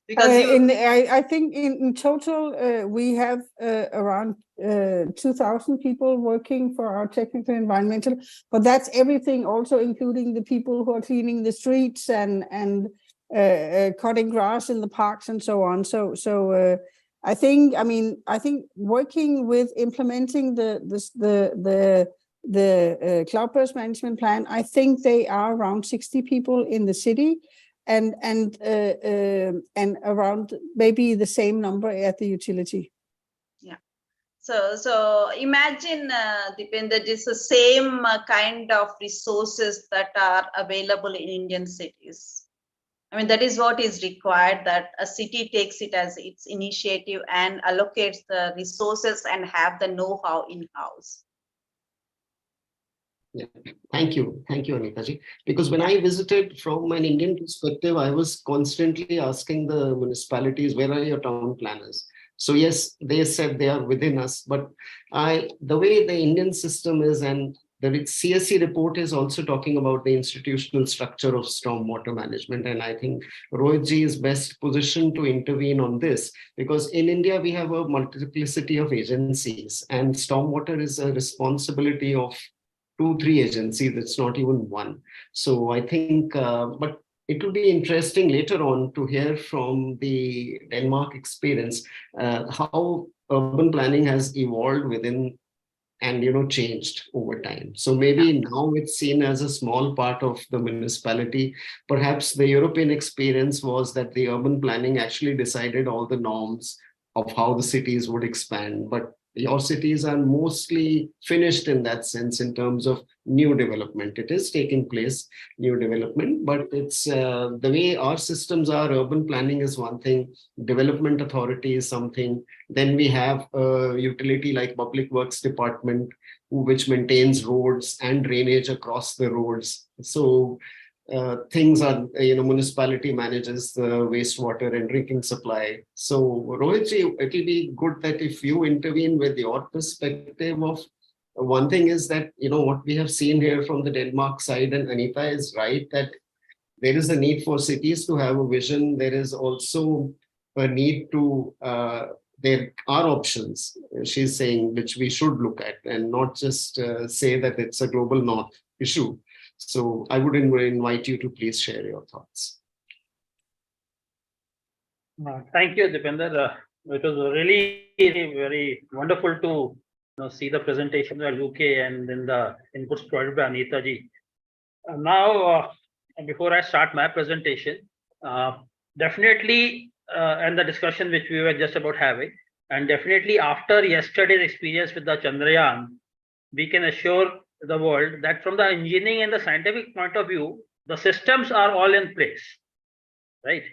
Because I think in total we have around 2,000 people working for our technical environmental, but that's everything, also including the people who are cleaning the streets and cutting grass in the parks and so on. So I think working with implementing the cloudburst management plan, I think they are around 60 people in the city, and around maybe the same number at the utility. Yeah. So imagine, Dipender, it's the same kind of resources that are available in Indian cities. I mean, that is what is required, that a city takes it as its initiative and allocates the resources and have the know-how in-house. Yeah, thank you, Anitaji. Because when I visited from an Indian perspective, I was constantly asking the municipalities, where are your town planners? So yes, they said they are within us, but the way the Indian system is, and the CSE report is also talking about the institutional structure of stormwater management. And I think Rohitji is best positioned to intervene on this, because in India, we have a multiplicity of agencies, and stormwater is a responsibility of 2-3 agencies. It's not even one. So I think, but it will be interesting later on to hear from the Denmark experience, how urban planning has evolved within and changed over time. So maybe now it's seen as a small part of the municipality. Perhaps the European experience was that the urban planning actually decided all the norms of how the cities would expand, but your cities are mostly finished in that sense in terms of new development. It is taking place, new development, but it's the way our systems are. Urban planning is one thing, development authority is something. Then we have a utility like Public Works Department, which maintains roads and drainage across the roads. So things are, municipality manages the wastewater and drinking supply. So Rohitji, it'll be good that if you intervene with your perspective of, one thing is that, what we have seen here from the Denmark side, and Anita is right, that there is a need for cities to have a vision. There is also a need to, there are options, she's saying, which we should look at and not just say that it's a global north issue. So I would invite you to please share your thoughts. Thank you, Dipender. It was really very wonderful to see the presentation by Luke and then the inputs provided by Anita ji. Now, before I start my presentation, definitely, and the discussion which we were just about having, and definitely after yesterday's experience with the Chandrayaan, we can assure the world that from the engineering and the scientific point of view, the systems are all in place, right?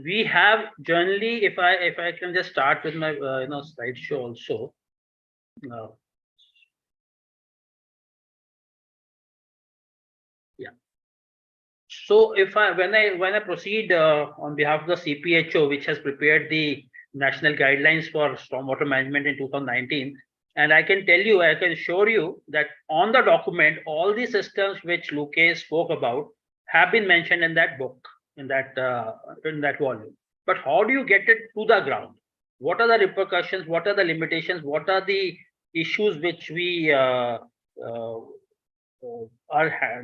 We have generally, if I can just start with my slideshow also. Yeah. So when I proceed on behalf of the CPHO, which has prepared the national guidelines for stormwater management in 2019. And I can tell you, I can assure you that on the document, all the systems which Luke spoke about have been mentioned in that book, in that volume. But how do you get it to the ground? What are the repercussions? What are the limitations? What are the issues which we are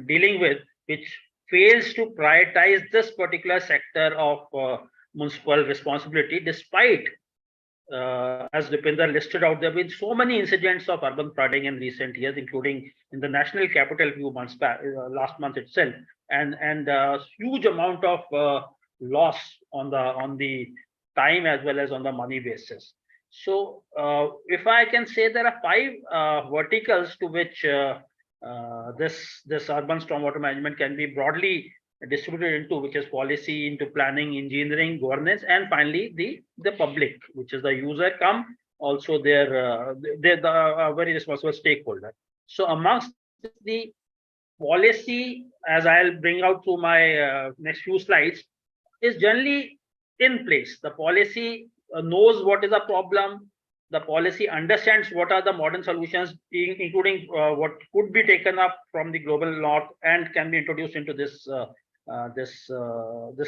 dealing with, which fails to prioritize this particular sector of municipal responsibility, despite as Dipender listed out, there have been so many incidents of urban flooding in recent years, including in the national capital few months back, last month itself, and huge amount of loss on the time as well as on the money basis. So if I can say, there are 5 verticals to which this urban stormwater management can be broadly distributed into, which is policy, into planning, engineering, governance, and finally the public, which is the user come also they're a very responsible stakeholder. So amongst the policy, as I'll bring out through my next few slides, is generally in place. The policy knows what is a problem. The policy understands what are the modern solutions, including what could be taken up from the global north and can be introduced into this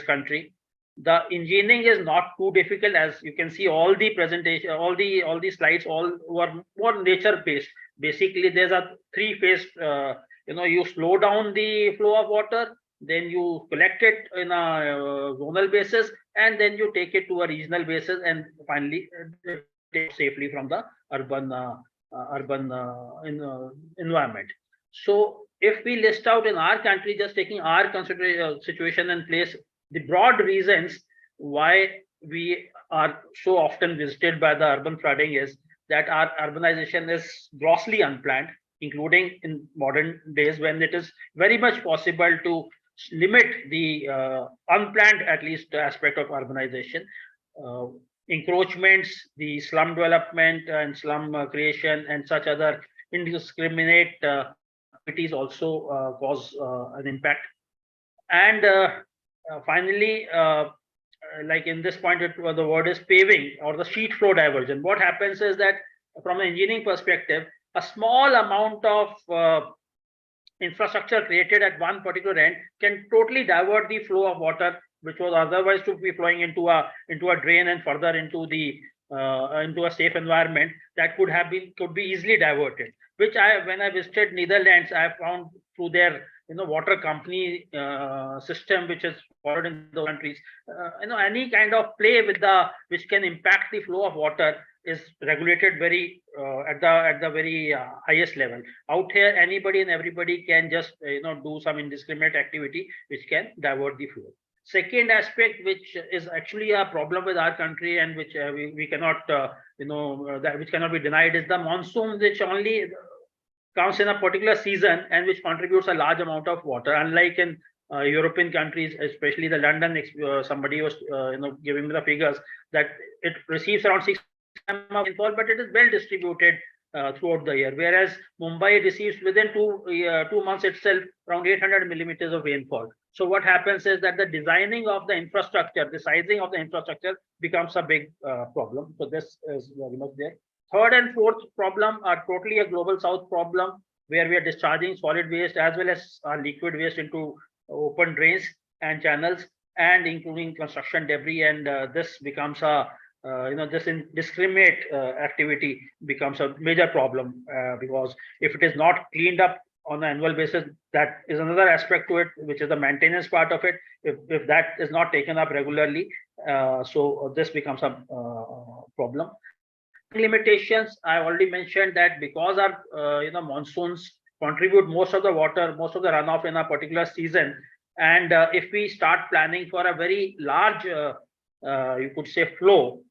country. The engineering is not too difficult, as you can see. All the presentation, all the slides, all were more nature based. Basically, there's a three-phase. You slow down the flow of water, then you collect it in a zonal basis, and then you take it to a regional basis, and finally take safely from the urban environment. So if we list out in our country, just taking our situation in place, the broad reasons why we are so often visited by the urban flooding is that our urbanization is grossly unplanned, including in modern days when it is very much possible to limit the unplanned, at least, aspect of urbanization. Encroachments, the slum development and slum creation and such other indiscriminate activities also cause an impact. And finally, like in this point, the word is paving or the sheet flow diversion. What happens is that from an engineering perspective, a small amount of infrastructure created at one particular end can totally divert the flow of water, which was otherwise to be flowing into a drain and further into a safe environment, that could be easily diverted. Which when I visited Netherlands, I found through their water company system, which is followed in those countries. Any kind of play which can impact the flow of water is regulated very at the very highest level. Out here, anybody and everybody can just do some indiscriminate activity which can divert the flow. Second aspect, which is actually a problem with our country and which we cannot which cannot be denied, is the monsoon, which only comes in a particular season and which contributes a large amount of water. Unlike in European countries, especially the London, somebody was giving me the figures that it receives around 6 of rainfall, but it is well distributed throughout the year. Whereas Mumbai receives within 2 months itself around 800 millimeters of rainfall. So what happens is that the designing of the infrastructure, the sizing of the infrastructure becomes a big problem. So this is very much there. Third and fourth problem are totally a global south problem, where we are discharging solid waste as well as liquid waste into open drains and channels, and including construction debris. And this becomes this indiscriminate activity becomes a major problem, because if it is not cleaned up on an annual basis, that is another aspect to it, which is the maintenance part of it. If that is not taken up regularly, so this becomes a problem. Limitations, I already mentioned that because our monsoons contribute most of the water, most of the runoff in a particular season, and if we start planning for a very large you could say flow,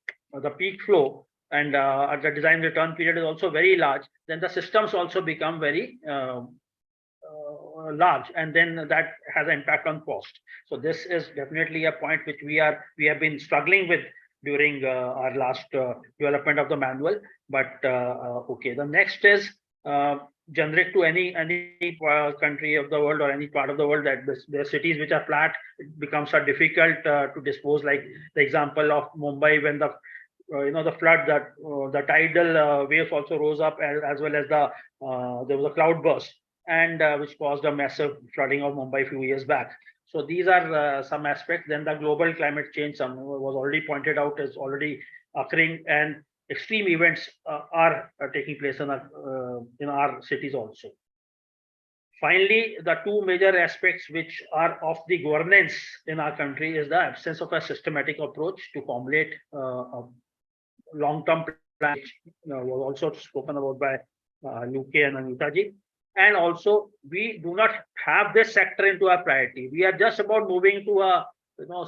the peak flow, and the design return period is also very large, then the systems also become very large, and then that has an impact on cost. So this is definitely a point which we have been struggling with during our last development of the manual. But okay, the next is generic to any country of the world or any part of the world, that there are cities which are flat. It becomes difficult to dispose. Like the example of Mumbai, when the the flood, that the tidal waves also rose up, as well as there was a cloud burst, and which caused a massive flooding of Mumbai a few years back. So these are some aspects. Then the global climate change, was already pointed out, is already occurring, and extreme events are taking place in our cities also. Finally, the two major aspects which are of the governance in our country is the absence of a systematic approach to formulate a long-term plan, which was also spoken about by Luke and Anita ji. And also, we do not have this sector into our priority. We are just about moving to a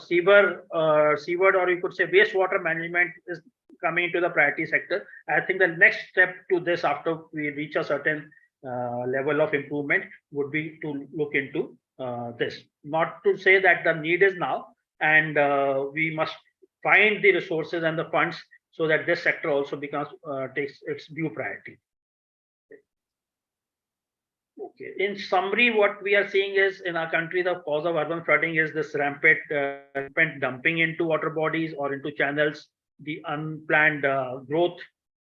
seaward, or you could say wastewater management is coming into the priority sector. I think the next step to this, after we reach a certain level of improvement, would be to look into this. Not to say that the need is now, and we must find the resources and the funds so that this sector also becomes takes its due priority. Okay. In summary, what we are seeing is in our country, the cause of urban flooding is this rampant dumping into water bodies or into channels, the unplanned growth,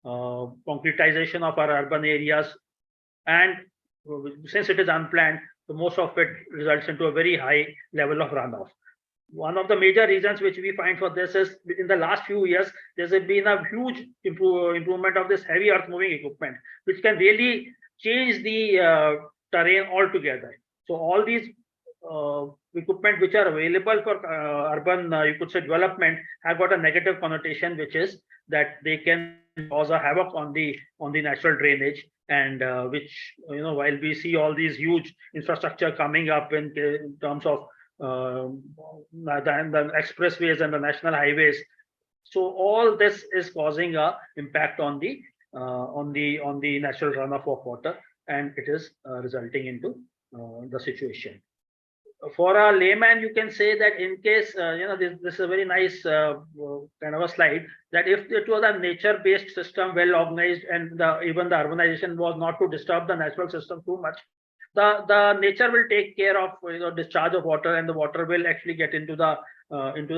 concretization of our urban areas, and since it is unplanned, so most of it results into a very high level of runoff. One of the major reasons which we find for this is in the last few years, there's been a huge improvement of this heavy earth moving equipment, which can really change the terrain altogether. So all these equipment which are available for urban, you could say, development have got a negative connotation, which is that they can cause a havoc on the natural drainage, and which, you know, while we see all these huge infrastructure coming up in terms of the expressways and the national highways, so all this is causing a impact on the natural runoff of water, and it is resulting into the situation. For a layman, you can say that in case, you know, this is a very nice kind of a slide, that if it was a nature-based system, well organized, and even the urbanization was not to disturb the natural system too much, the nature will take care of, you know, discharge of water, and the water will actually get into the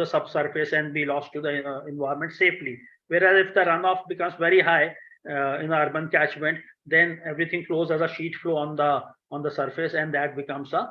subsurface and be lost to the environment safely. Whereas if the runoff becomes very high in the urban catchment, then everything flows as a sheet flow on the surface, and that becomes a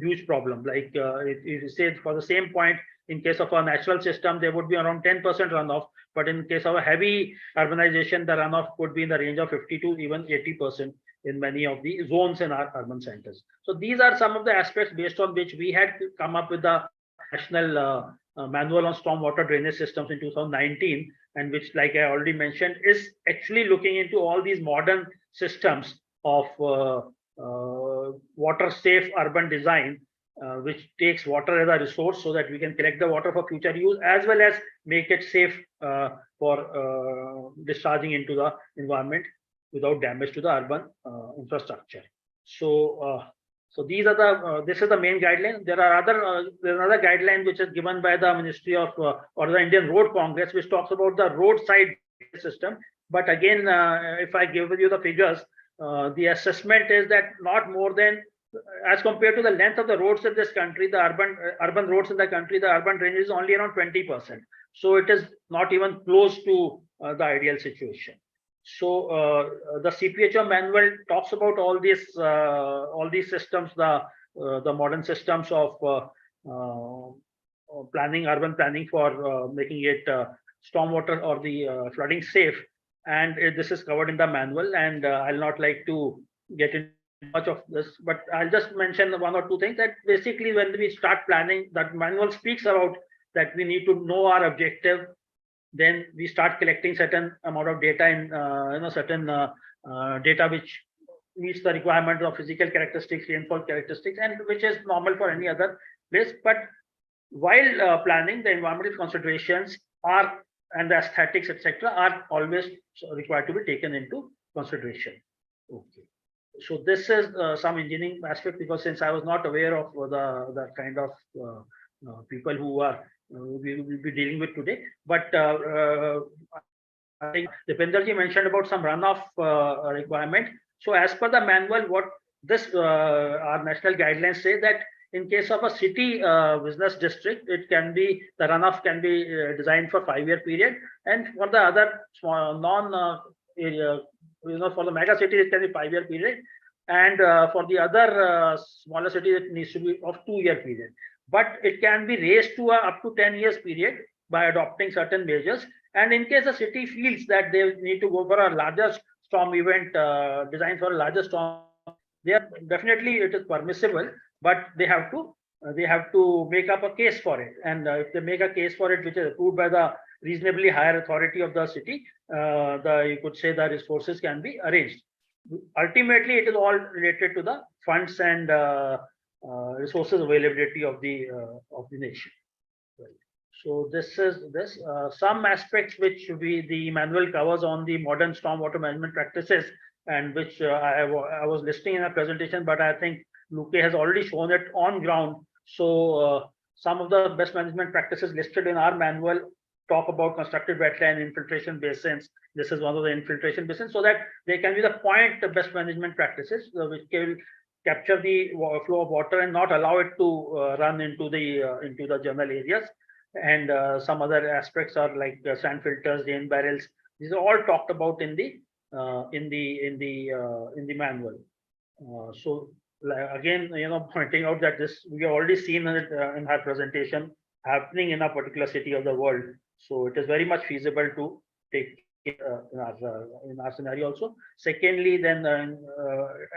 huge problem. Like if you say for the same point, in case of a natural system, there would be around 10% runoff, but in case of a heavy urbanization, the runoff could be in the range of 50 to even 80% in many of the zones in our urban centers. So these are some of the aspects based on which we had come up with the national manual on stormwater drainage systems in 2019, and which, like I already mentioned, is actually looking into all these modern systems of water safe urban design, which takes water as a resource so that we can collect the water for future use, as well as make it safe for discharging into the environment without damage to the urban infrastructure. So these are the this is the main guideline. There are there's another guideline which is given by the Ministry of or the Indian Road Congress, which talks about the roadside system. But again, if I give you the figures, the assessment is that not more than, as compared to the length of the roads in this country, the urban roads in the country, the urban drainage is only around 20%. So it is not even close to the ideal situation. So the CPHO manual talks about all these systems, the modern systems of planning, urban planning for making it stormwater or the flooding safe, and this is covered in the manual. And I'll not like to get into much of this, but I'll just mention one or two things. That basically, when we start planning, that manual speaks about that we need to know our objective. Then we start collecting certain amount of data in certain data which meets the requirement of physical characteristics, rainfall characteristics, and which is normal for any other place. But while planning, the environmental considerations are, and the aesthetics, etc., are always required to be taken into consideration. Okay. So this is some engineering aspect, because since I was not aware of the kind of people who are we will be dealing with today, but I think Dipinderji mentioned about some runoff requirement. So as per the manual, what this our national guidelines say, that in case of a city business district, it can be, the runoff can be designed for 5-year period, and for the other small area, for the mega cities, it can be 5-year period, and for the other smaller cities, it needs to be of 2-year period. But it can be raised to up to 10 years period by adopting certain measures. And in case the city feels that they need to go for a larger storm event, design for a larger storm, they are definitely, it is permissible, but they have to make up a case for it. And if they make a case for it, which is approved by the reasonably higher authority of the city, you could say the resources can be arranged. Ultimately, it is all related to the funds and resources availability of the nation. Right. So this is some aspects which the manual covers on the modern stormwater management practices, and which I was listing in a presentation, but I think Luke has already shown it on ground. So some of the best management practices listed in our manual talk about constructed wetland infiltration basins. This is one of the infiltration basins, so that they can be the point best management practices, which can capture the flow of water and not allow it to run into the general areas. And some other aspects are like sand filters, drain barrels. These are all talked about in the manual. So again, pointing out that this we have already seen it in her presentation happening in a particular city of the world. So it is very much feasible to take it in our scenario also. Secondly, then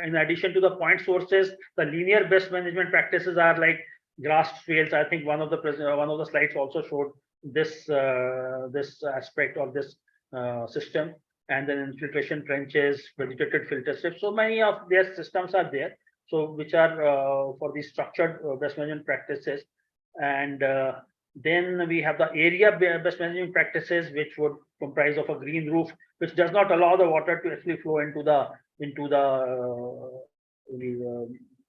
in addition to the point sources, the linear best management practices are like grass fields. I think one of the slides also showed this this aspect of this system, and then infiltration trenches, vegetated filter strips. So many of their systems are there, so which are for the structured best management practices. And then we have the area best management practices, which would comprise of a green roof, which does not allow the water to actually flow into the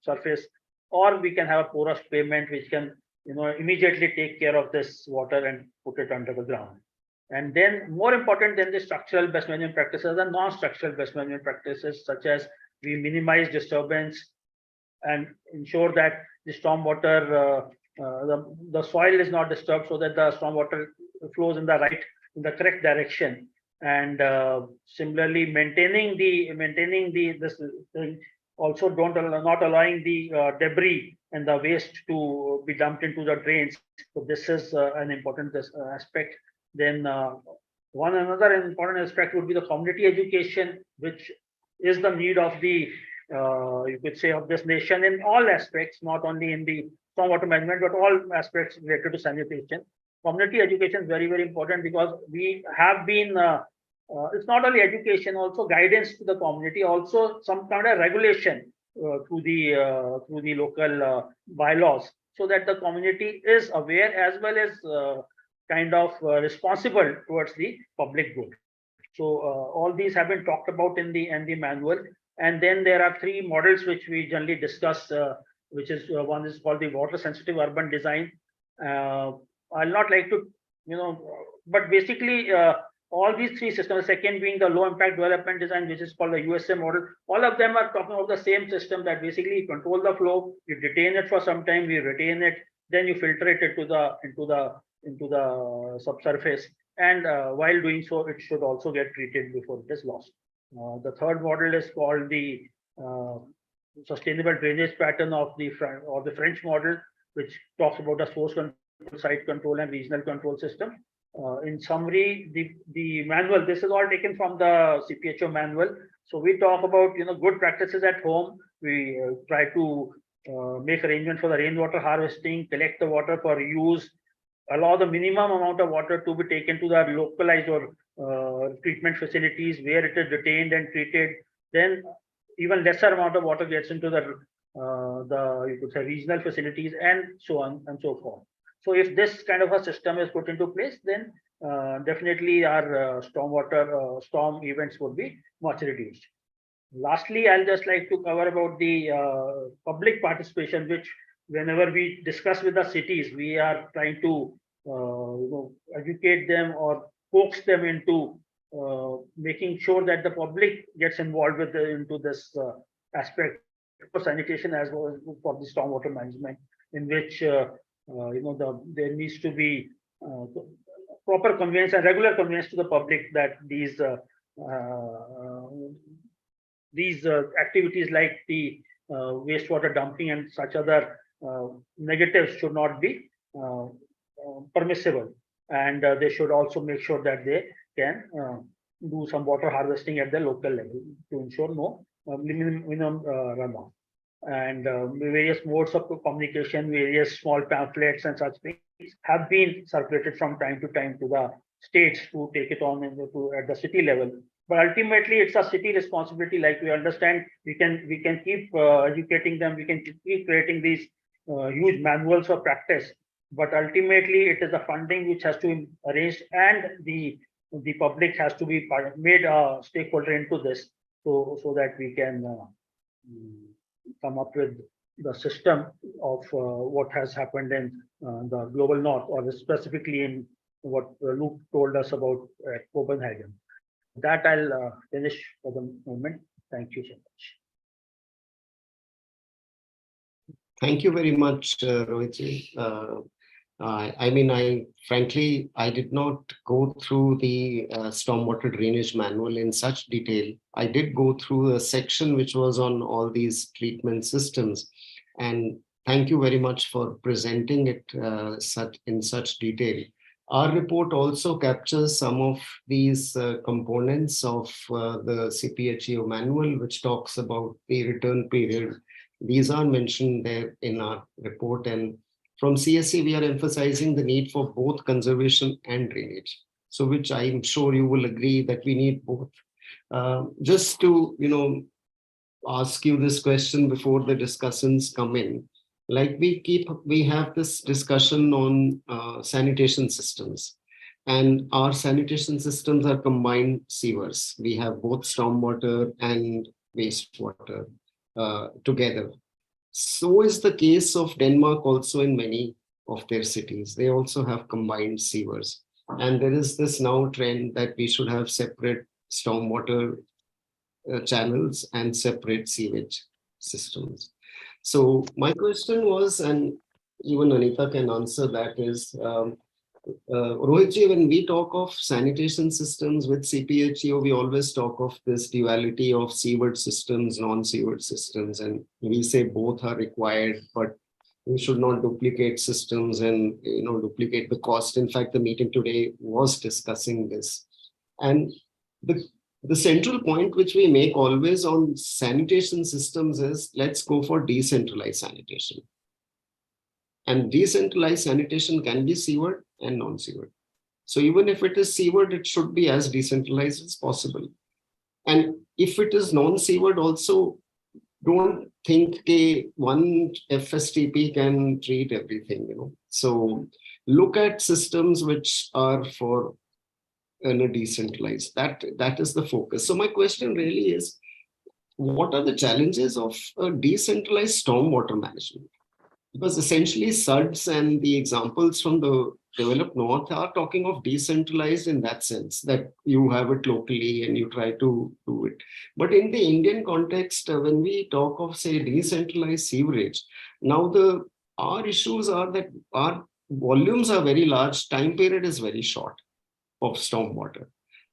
surface. Or we can have a porous pavement, which can immediately take care of this water and put it under the ground. And then more important than the structural best management practices are non-structural best management practices, such as we minimize disturbance and ensure that the stormwater, the soil is not disturbed, so that the stormwater flows in the correct direction. And similarly, maintaining this thing, also not allowing the debris and the waste to be dumped into the drains. So this is an important aspect. Then another important aspect would be the community education, which is the need of the you could say of this nation in all aspects, not only in the stormwater management, but all aspects related to sanitation. Community education is very, very important, because we have been it's not only education, also guidance to the community, also some kind of regulation through the local bylaws, so that the community is aware as well as kind of responsible towards the public good. So all these have been talked about in the manual. And then there are three models which we generally discuss, which is one is called the water sensitive urban design. I'll not like to, but basically all these three systems, second being the low impact development design, which is called the USA model, all of them are talking about the same system, that basically control the flow, you detain it for some time, you retain it, then you filter it into the subsurface, and while doing so, it should also get treated before it is lost. The third model is called the sustainable drainage pattern of the French model, which talks about a source control, site control, and regional control system. In summary, the manual, this is all taken from the CPHO manual. So we talk about good practices at home. We try to make arrangement for the rainwater harvesting, collect the water for use, allow the minimum amount of water to be taken to the localized or treatment facilities where it is retained and treated. Then even lesser amount of water gets into the you could say regional facilities, and so on and so forth. So if this kind of a system is put into place, then definitely our storm events would be much reduced. Lastly, I'll just like to cover about the public participation, which whenever we discuss with the cities, we are trying to educate them or coax them into making sure that the public gets involved into this aspect for sanitation as well as for the stormwater management, in which there needs to be proper conveyance and regular conveyance to the public that these activities like the wastewater dumping and such other negatives should not be permissible, and they should also make sure that they can do some water harvesting at the local level to ensure no minimum runoff. And various modes of communication, various small pamphlets and such things have been circulated from time to time to the states to take it on at the city level. But ultimately, it's a city responsibility. Like we understand, we can keep educating them. We can keep creating these huge manuals of practice. But ultimately, it is the funding which has to be arranged, and the public has to be made a stakeholder into this, so that we can come up with the system of what has happened in the global north, or specifically in what Luke told us about Copenhagen. That I'll finish for the moment. Thank you so much. Thank you very much, Rohitji. Frankly, I did not go through the stormwater drainage manual in such detail. I did go through a section which was on all these treatment systems. And thank you very much for presenting it in such detail. Our report also captures some of these components of the CPHEO manual, which talks about the return period. These are mentioned there in our report, and from CSE, we are emphasizing the need for both conservation and drainage. So which I'm sure you will agree that we need both. Just to, ask you this question before the discussions come in. Like we have this discussion on sanitation systems, and our sanitation systems are combined sewers. We have both stormwater and wastewater together. So is the case of Denmark also in many of their cities. They also have combined sewers. And there is this now trend that we should have separate stormwater channels and separate sewage systems. So my question was, and even Anita can answer that, is Rohitji, when we talk of sanitation systems with CPHEO, we always talk of this duality of sewage systems, non-sewage systems, and we say both are required, but we should not duplicate systems and duplicate the cost. In fact, the meeting today was discussing this. And the central point which we make always on sanitation systems is, let's go for decentralized sanitation. And decentralized sanitation can be sewered and non-sewered. So even if it is sewered, it should be as decentralized as possible. And if it is non-sewered also, don't think one FSTP can treat everything, So look at systems which are for decentralized. That is the focus. So my question really is, what are the challenges of a decentralized stormwater management? Because essentially SUDS and the examples from the developed north are talking of decentralized in that sense, that you have it locally and you try to do it. But in the Indian context, when we talk of, say, decentralized sewerage, now our issues are that our volumes are very large, time period is very short of stormwater.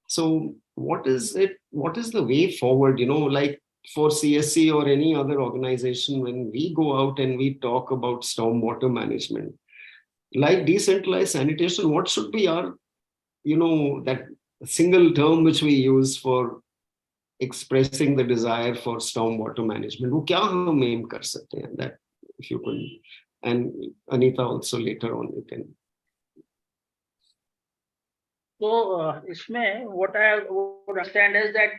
So what is the way forward, like for CSE or any other organization, when we go out and we talk about stormwater management, like decentralized sanitation, what should be our, that single term which we use for expressing the desire for stormwater management? Wo kya hum aim kar sakte hain? That if you could, and Anita also later on you can. So, what I would understand is that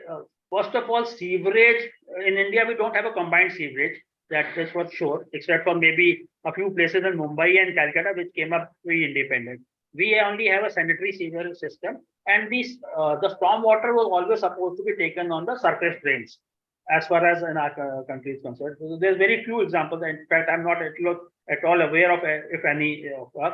first of all, sewerage in India, we don't have a combined sewerage. That is for sure, except for maybe a few places in Mumbai and Calcutta, which came up very independent. We only have a sanitary sewer system, and the stormwater was always supposed to be taken on the surface drains, as far as in our country is concerned. So there's very few examples. In fact, I'm not at all aware of, if any,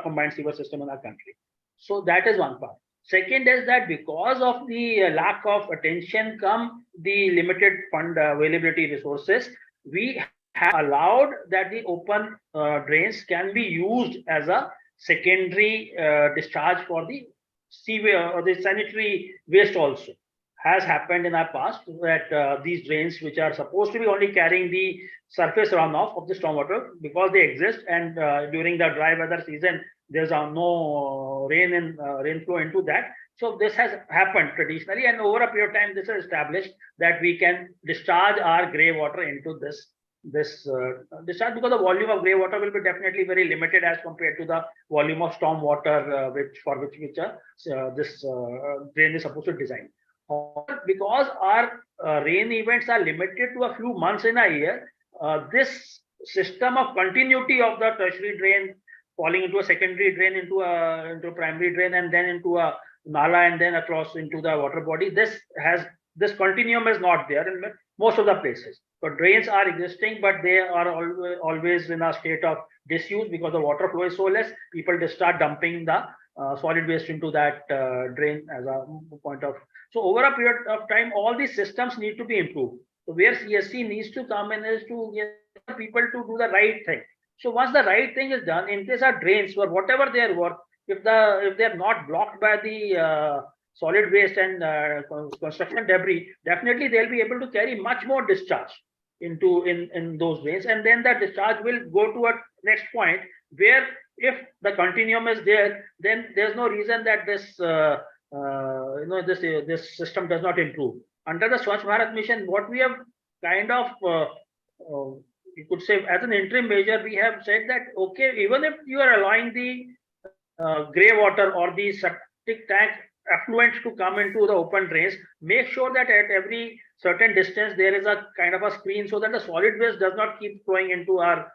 combined sewer system in our country. So that is one part. Second is that because of the lack of attention come the limited fund availability resources, we have allowed that the open drains can be used as a secondary discharge for the sewer or the sanitary waste also. Has happened in our past that these drains, which are supposed to be only carrying the surface runoff of the stormwater, because they exist, and during the dry weather season, there's no rain flow into that. So this has happened traditionally, and over a period of time, this is established that we can discharge our grey water into this discharge, because the volume of grey water will be definitely very limited as compared to the volume of stormwater which this drain is supposed to design. Because our rain events are limited to a few months in a year, this system of continuity of the tertiary drain falling into a secondary drain, into a primary drain, and then into a nala, and then across into the water body, this continuum is not there in most of the places. So drains are existing, but they are always in a state of disuse because the water flow is so less. People just start dumping the solid waste into that drain as a point of. So over a period of time, all these systems need to be improved. So where CSE needs to come in is to get people to do the right thing. So once the right thing is done, in case our drains or whatever their work, if they are not blocked by the solid waste and construction debris, definitely they'll be able to carry much more discharge into in those drains, and then that discharge will go to a next point where if the continuum is there, then there's no reason that this this system does not improve. Under the Swachh Bharat mission, what we have kind of you could say as an interim measure, we have said that okay, even if you are allowing the grey water or the septic tank effluents to come into the open drains, make sure that at every certain distance there is a kind of a screen so that the solid waste does not keep flowing into our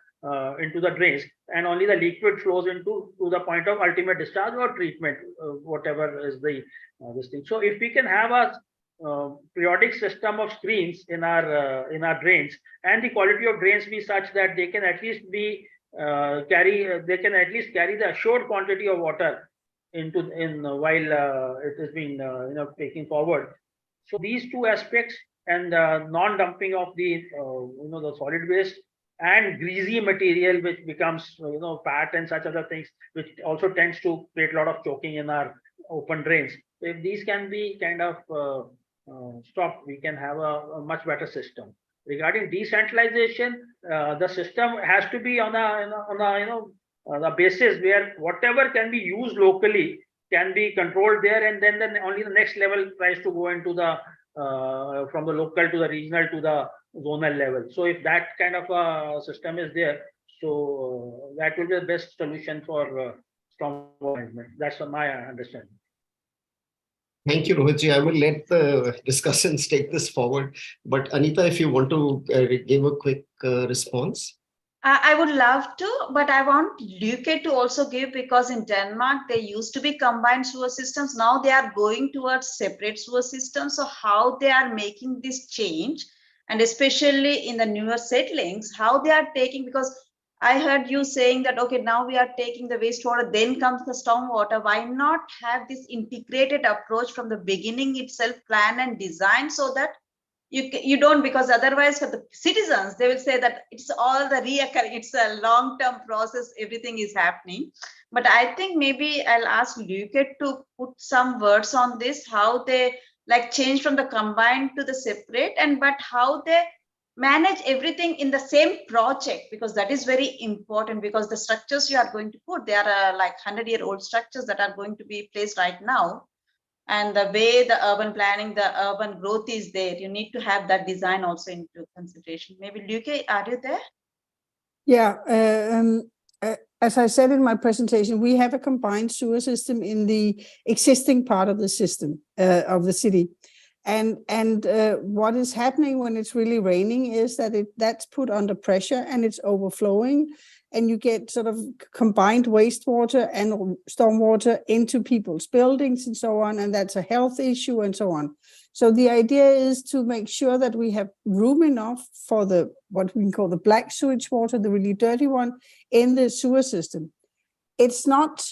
into the drains, and only the liquid flows into to the point of ultimate discharge or treatment, whatever is the this thing. So if we can have a periodic system of screens in our drains, and the quality of drains be such that they can at least be carry the assured quantity of water while it is being taken forward. So these two aspects, and non-dumping of the the solid waste and greasy material which becomes fat and such other things, which also tends to create a lot of choking in our open drains. If these can be kind of stopped, we can have a much better system. Regarding decentralization, the system has to be on a basis where whatever can be used locally can be controlled there, and then only the next level tries to go into the from the local to the regional to the zonal level. So if that kind of a system is there, so that will be the best solution for stormwater management. That's my understanding. Thank you, Rohitji. I will let the discussants take this forward. But Anita, if you want to give a quick response. I would love to, but I want Luke to also give, because in Denmark, they used to be combined sewer systems. Now they are going towards separate sewer systems. So how they are making this change, and especially in the newer settlings, how they are taking, because I heard you saying that, okay, now we are taking the wastewater, then comes the stormwater. Why not have this integrated approach from the beginning itself, plan and design, so that you don't, because otherwise for the citizens, they will say that it's all the reoccurring, it's a long-term process, everything is happening. But I think maybe I'll ask Luke to put some words on this, how they like change from the combined to the separate, and but how they manage everything in the same project, because that is very important, because the structures you are going to put, they are like 100-year-old structures that are going to be placed right now. And the way the urban planning, the urban growth is there, you need to have that design also into consideration. Maybe Luke, are you there? Yeah, as I said in my presentation, we have a combined sewer system in the existing part of the system of the city. And what is happening when it's really raining is that that's put under pressure and it's overflowing, and you get sort of combined wastewater and stormwater into people's buildings and so on, and that's a health issue and so on. So the idea is to make sure that we have room enough for the what we can call the black sewage water, the really dirty one, in the sewer system. It's not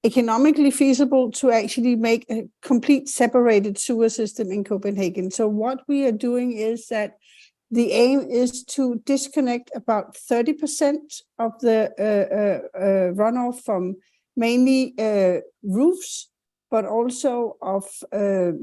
economically feasible to actually make a complete separated sewer system in Copenhagen. So what we are doing is that the aim is to disconnect about 30% of the runoff from mainly roofs, but also of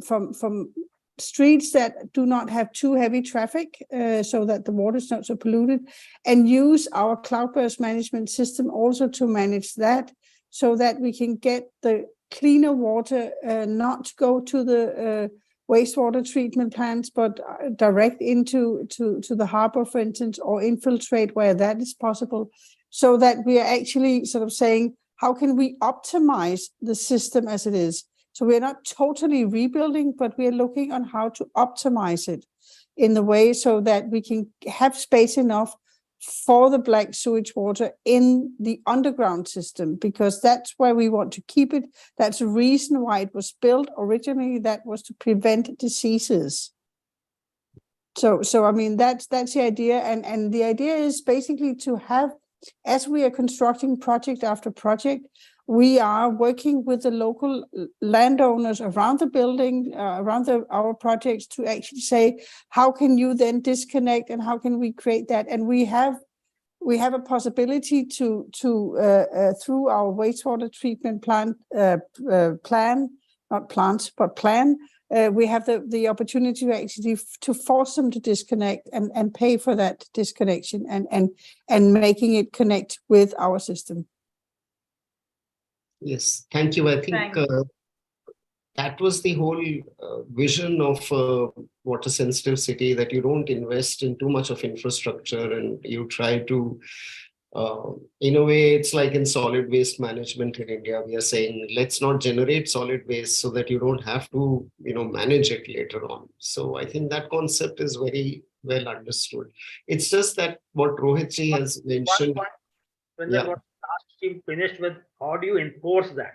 from streets that do not have too heavy traffic, so that the water is not so polluted, and use our cloud-based management system also to manage that, so that we can get the cleaner water not go to the wastewater treatment plants, but direct into the harbor, for instance, or infiltrate where that is possible, so that we are actually sort of saying, how can we optimize the system as it is? So we're not totally rebuilding, but we're looking on how to optimize it in the way so that we can have space enough for the black sewage water in the underground system, because that's where we want to keep it. That's the reason why it was built originally. That was to prevent diseases. So I mean, that's the idea. And the idea is basically to have, as we are constructing project after project, we are working with the local landowners around the building, around our projects, to actually say, how can you then disconnect and how can we create that? And we have a possibility to through our wastewater treatment plant plan, not plants, but plan. We have the opportunity to actually to force them to disconnect and pay for that disconnection and making it connect with our system. Yes, thank you. I think that was the whole vision of water sensitive city, that you don't invest in too much of infrastructure and you try to, in a way, it's like in solid waste management in India, we are saying, let's not generate solid waste so that you don't have to, manage it later on. So I think that concept is very well understood. It's just that what Rohitji has mentioned. When the last team finished with, how do you enforce that?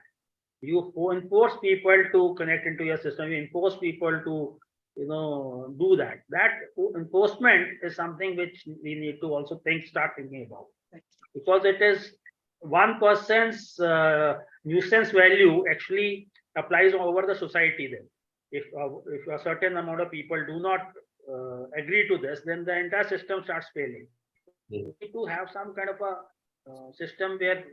You enforce people to connect into your system. You enforce people to, do that. That enforcement is something which we need to also start thinking about, because it is one person's nuisance value actually applies over the society. Then, if a certain amount of people do not agree to this, then the entire system starts failing. You need to have some kind of a system where,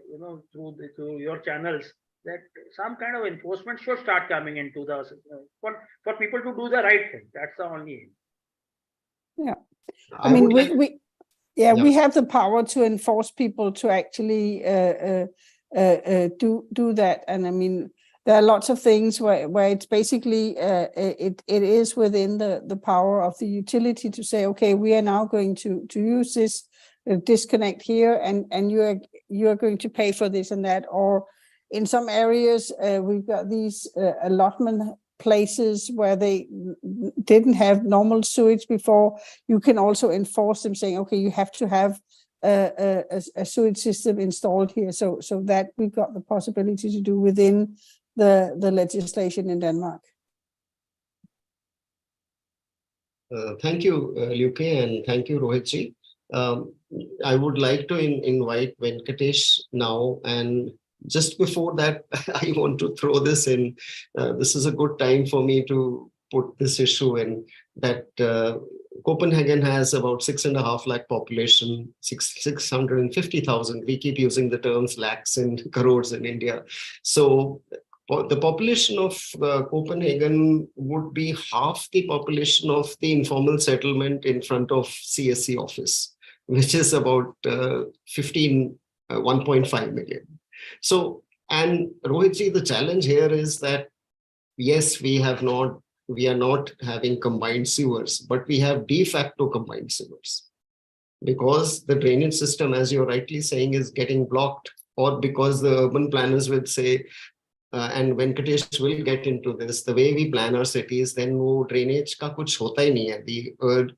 through your channels, that some kind of enforcement should start coming into the for people to do the right thing. That's the only aim. Yeah, I mean, we have the power to enforce people to actually do that, and I mean, there are lots of things where it's basically it is within the power of the utility to say, okay, we are now going to use this disconnect here, and you are going to pay for this and that. Or in some areas, we've got these allotment places where they didn't have normal sewage before. You can also enforce them, saying, okay, you have to have a sewage system installed here. So that we've got the possibility to do within the legislation in Denmark. Thank you, Luke, and thank you, Rohitji. I would like to invite Venkatesh now, and just before that, I want to throw this in. This is a good time for me to put this issue in, that Copenhagen has about 6.5 lakh population, 650,000. We keep using the terms lakhs and crores in India. So the population of Copenhagen would be half the population of the informal settlement in front of CSE office, which is about 1.5 million. So, and Rohitji, the challenge here is that, yes, we are not having combined sewers, but we have de facto combined sewers, because the drainage system, as you're rightly saying, is getting blocked, or because the urban planners will say, and Venkatesh will get into this, the way we plan our cities, then wo drainage ka kuch hota hi nahi hai. The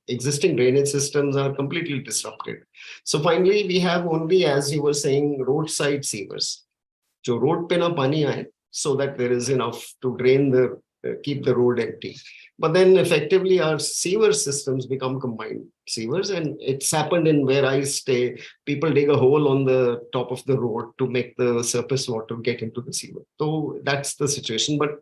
existing drainage systems are completely disrupted. So finally, we have only, as you were saying, roadside sewers. Jo road pe na pani aaye, so that there is enough to drain keep the road empty. But then effectively our sewer systems become combined sewers, and it's happened in where I stay. People dig a hole on the top of the road to make the surface water get into the sewer. So that's the situation. But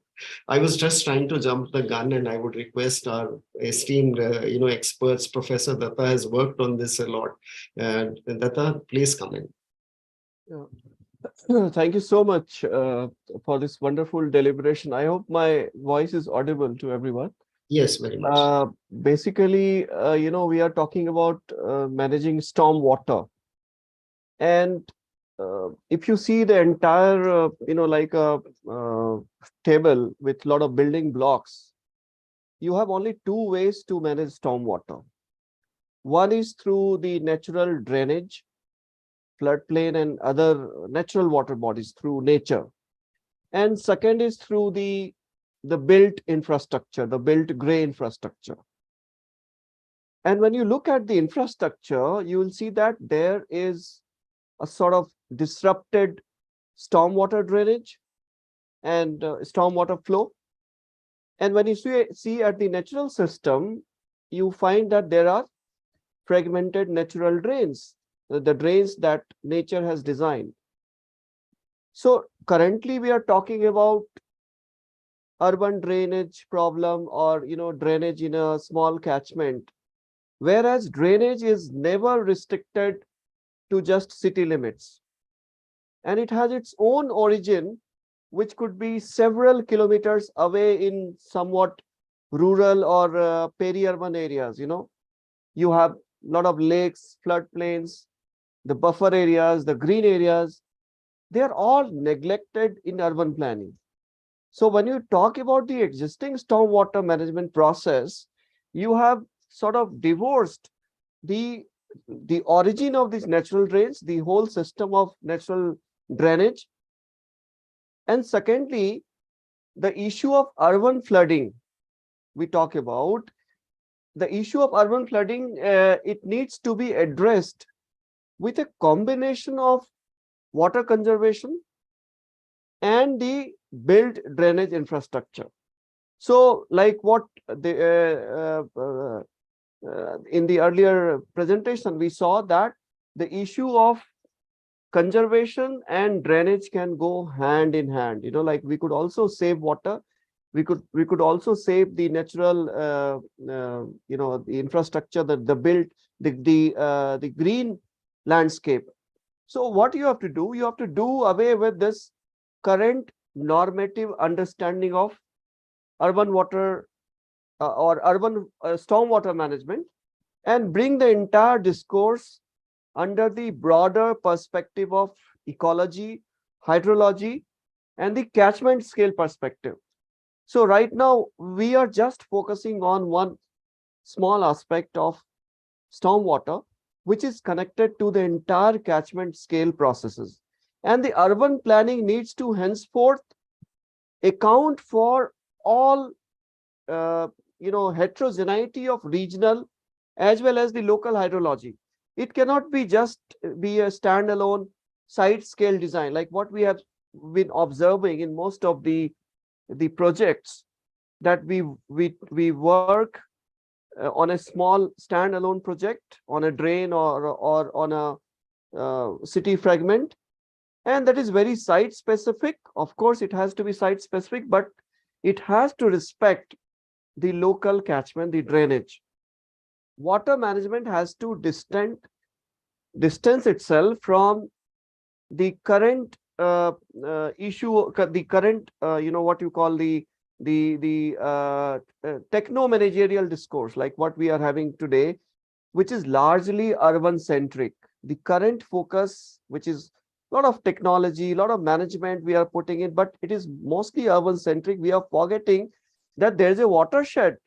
I was just trying to jump the gun, and I would request our esteemed, experts. Professor Datta has worked on this a lot. Datta, please come in. Yeah. Thank you so much for this wonderful deliberation. I hope my voice is audible to everyone. Yes, very much. Basically, we are talking about managing storm water. And if you see the entire, like a table with a lot of building blocks, you have only two ways to manage storm water. One is through the natural drainage, floodplain and other natural water bodies through nature. And second is through the built infrastructure, the built gray infrastructure. And when you look at the infrastructure, you will see that there is a sort of disrupted stormwater drainage and stormwater flow. And when you see at the natural system, you find that there are fragmented natural drains, the drains that nature has designed. So currently we are talking about urban drainage problem, or drainage in a small catchment, whereas drainage is never restricted to just city limits, and it has its own origin, which could be several kilometers away in somewhat rural or peri-urban areas. You have a lot of lakes, floodplains, the buffer areas, the green areas. They are all neglected in urban planning. So when you talk about the existing stormwater management process, you have sort of divorced the origin of these natural drains, the whole system of natural drainage. And secondly, the issue of urban flooding we talk about, the issue of urban flooding, it needs to be addressed with a combination of water conservation and the built drainage infrastructure. So like what in the earlier presentation, we saw that the issue of conservation and drainage can go hand in hand. Like we could also save water. We could also save the natural, the infrastructure, the built, the green landscape. So what you have to do, you have to do away with this current normative understanding of urban water or urban stormwater management, and bring the entire discourse under the broader perspective of ecology, hydrology, and the catchment scale perspective. So right now, we are just focusing on one small aspect of stormwater, which is connected to the entire catchment scale processes. And the urban planning needs to henceforth account for all heterogeneity of regional as well as the local hydrology. It cannot be just be a standalone site scale design like what we have been observing in most of the projects that we work on a small standalone project on a drain or on a city fragment, and that is very site specific. Of course, it has to be site specific, but it has to respect the local catchment, the drainage. Water management has to distance itself from the current issue, the current what you call the techno-managerial discourse, like what we are having today, which is largely urban centric. The current focus, which is a lot of technology, a lot of management we are putting in, but it is mostly urban centric. We are forgetting that there is a watershed.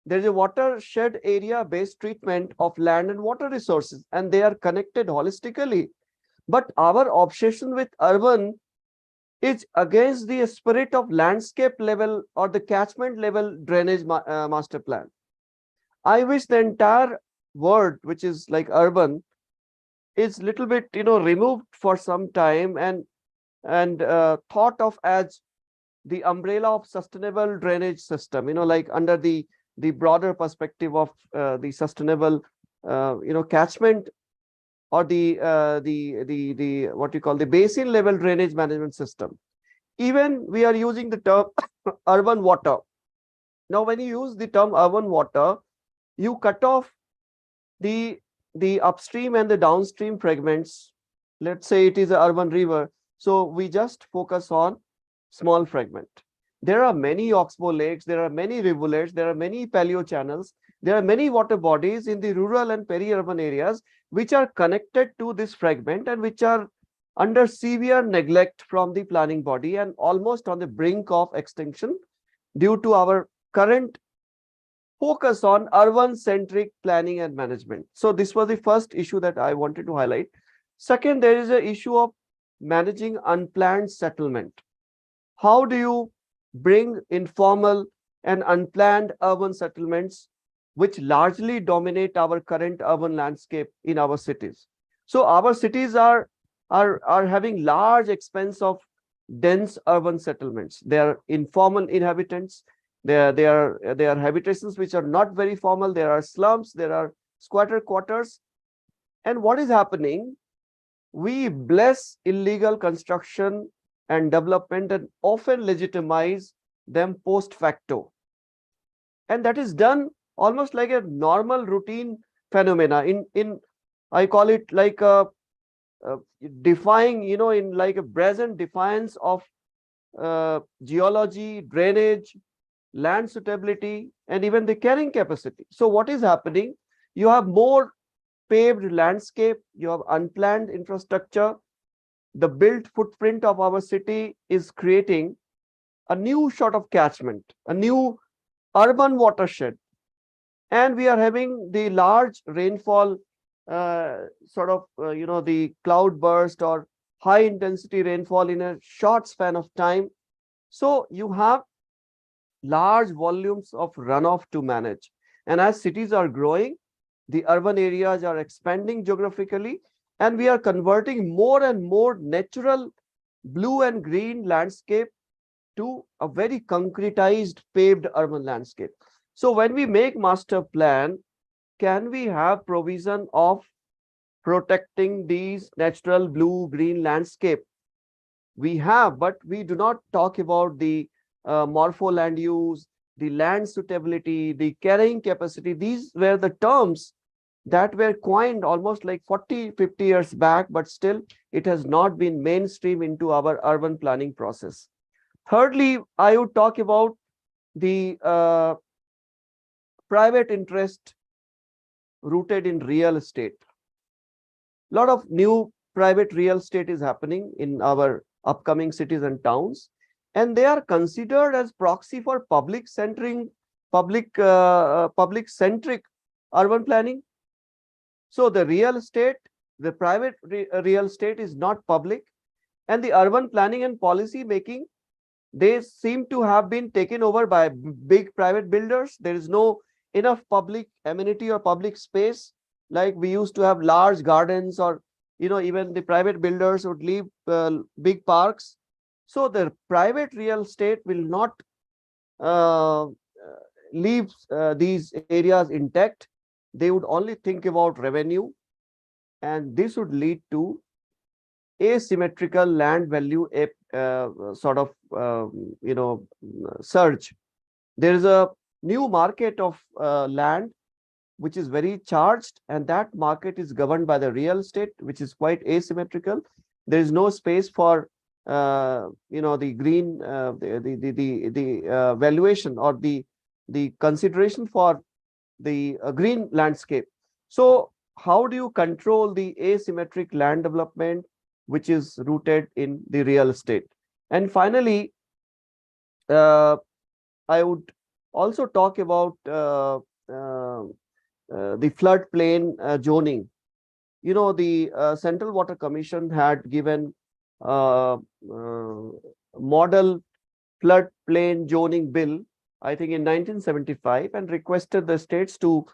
There is a watershed area based treatment of land and water resources, and they are connected holistically. But our obsession with urban is against the spirit of landscape level or the catchment level drainage master plan. I wish the entire word, which is like urban, is little bit removed for some time and thought of as the umbrella of sustainable drainage system, like under the broader perspective of the sustainable catchment or the what you call the basin level drainage management system. Even we are using the term urban water. Now when you use the term urban water, you cut off the upstream and the downstream fragments. Let's say it is an urban river, so we just focus on small fragment. There are many oxbow lakes, there are many rivulets, there are many paleo channels, there are many water bodies in the rural and peri-urban areas which are connected to this fragment and which are under severe neglect from the planning body and almost on the brink of extinction due to our current focus on urban-centric planning and management. So this was the first issue that I wanted to highlight. Second, there is an issue of managing unplanned settlement. How do you bring informal and unplanned urban settlements which largely dominate our current urban landscape in our cities? So our cities are having large expense of dense urban settlements. They are informal inhabitants. They are habitations which are not very formal. There are slums, there are squatter quarters. And what is happening? We bless illegal construction and development and often legitimize them post facto. And that is done almost like a normal routine phenomena in I call it like a defying, in like a brazen defiance of geology, drainage, land suitability, and even the carrying capacity. So what is happening? You have more paved landscape, you have unplanned infrastructure. The built footprint of our city is creating a new sort of catchment, a new urban watershed. And we are having the large rainfall, the cloud burst or high intensity rainfall in a short span of time. So you have large volumes of runoff to manage. And as cities are growing, the urban areas are expanding geographically, and we are converting more and more natural blue and green landscape to a very concretized paved urban landscape. So when we make master plan, can we have provision of protecting these natural blue green landscape? We have, but we do not talk about the morpho land use, the land suitability, the carrying capacity. These were the terms that were coined almost like 40-50 years back, but still it has not been mainstream into our urban planning process. Thirdly, I would talk about the private interest rooted in real estate. A lot of new private real estate is happening in our upcoming cities and towns, and they are considered as proxy for public-centric urban planning. So the real estate, the private real estate is not public, and the urban planning and policy making, they seem to have been taken over by big private builders. There is no enough public amenity or public space. Like we used to have large gardens, or even the private builders would leave big parks. So the private real estate will not leave these areas intact. They would only think about revenue, and this would lead to asymmetrical land value surge. There is a new market of land which is very charged, and that market is governed by the real estate, which is quite asymmetrical. There is no space for the green valuation or the consideration for the green landscape. So how do you control the asymmetric land development which is rooted in the real estate? And finally, I would also talk about the floodplain zoning. The Central Water Commission had given model floodplain zoning bill, I think in 1975, and requested the states to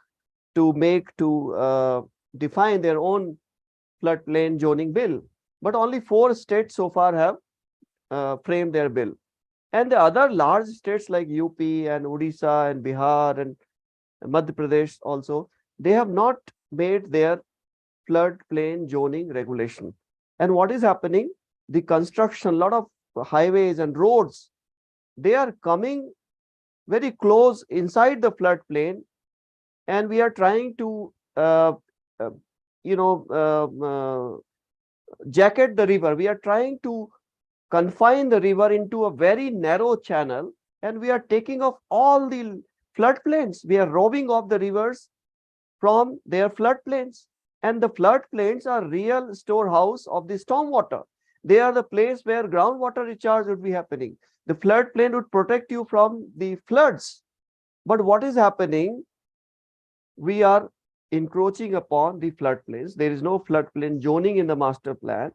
define their own floodplain zoning bill. But only 4 states so far have framed their bill. And the other large states like UP and Odisha and Bihar and Madhya Pradesh also, they have not made their floodplain zoning regulation. And what is happening? The construction, a lot of highways and roads, they are coming very close inside the floodplain, and we are trying to jacket the river. We are trying to confine the river into a very narrow channel, and we are taking off all the floodplains. We are robbing off the rivers from their floodplains, and the floodplains are real storehouse of the stormwater. They are the place where groundwater recharge would be happening. The floodplain would protect you from the floods. But what is happening? We are encroaching upon the floodplains. There is no floodplain zoning in the master plan,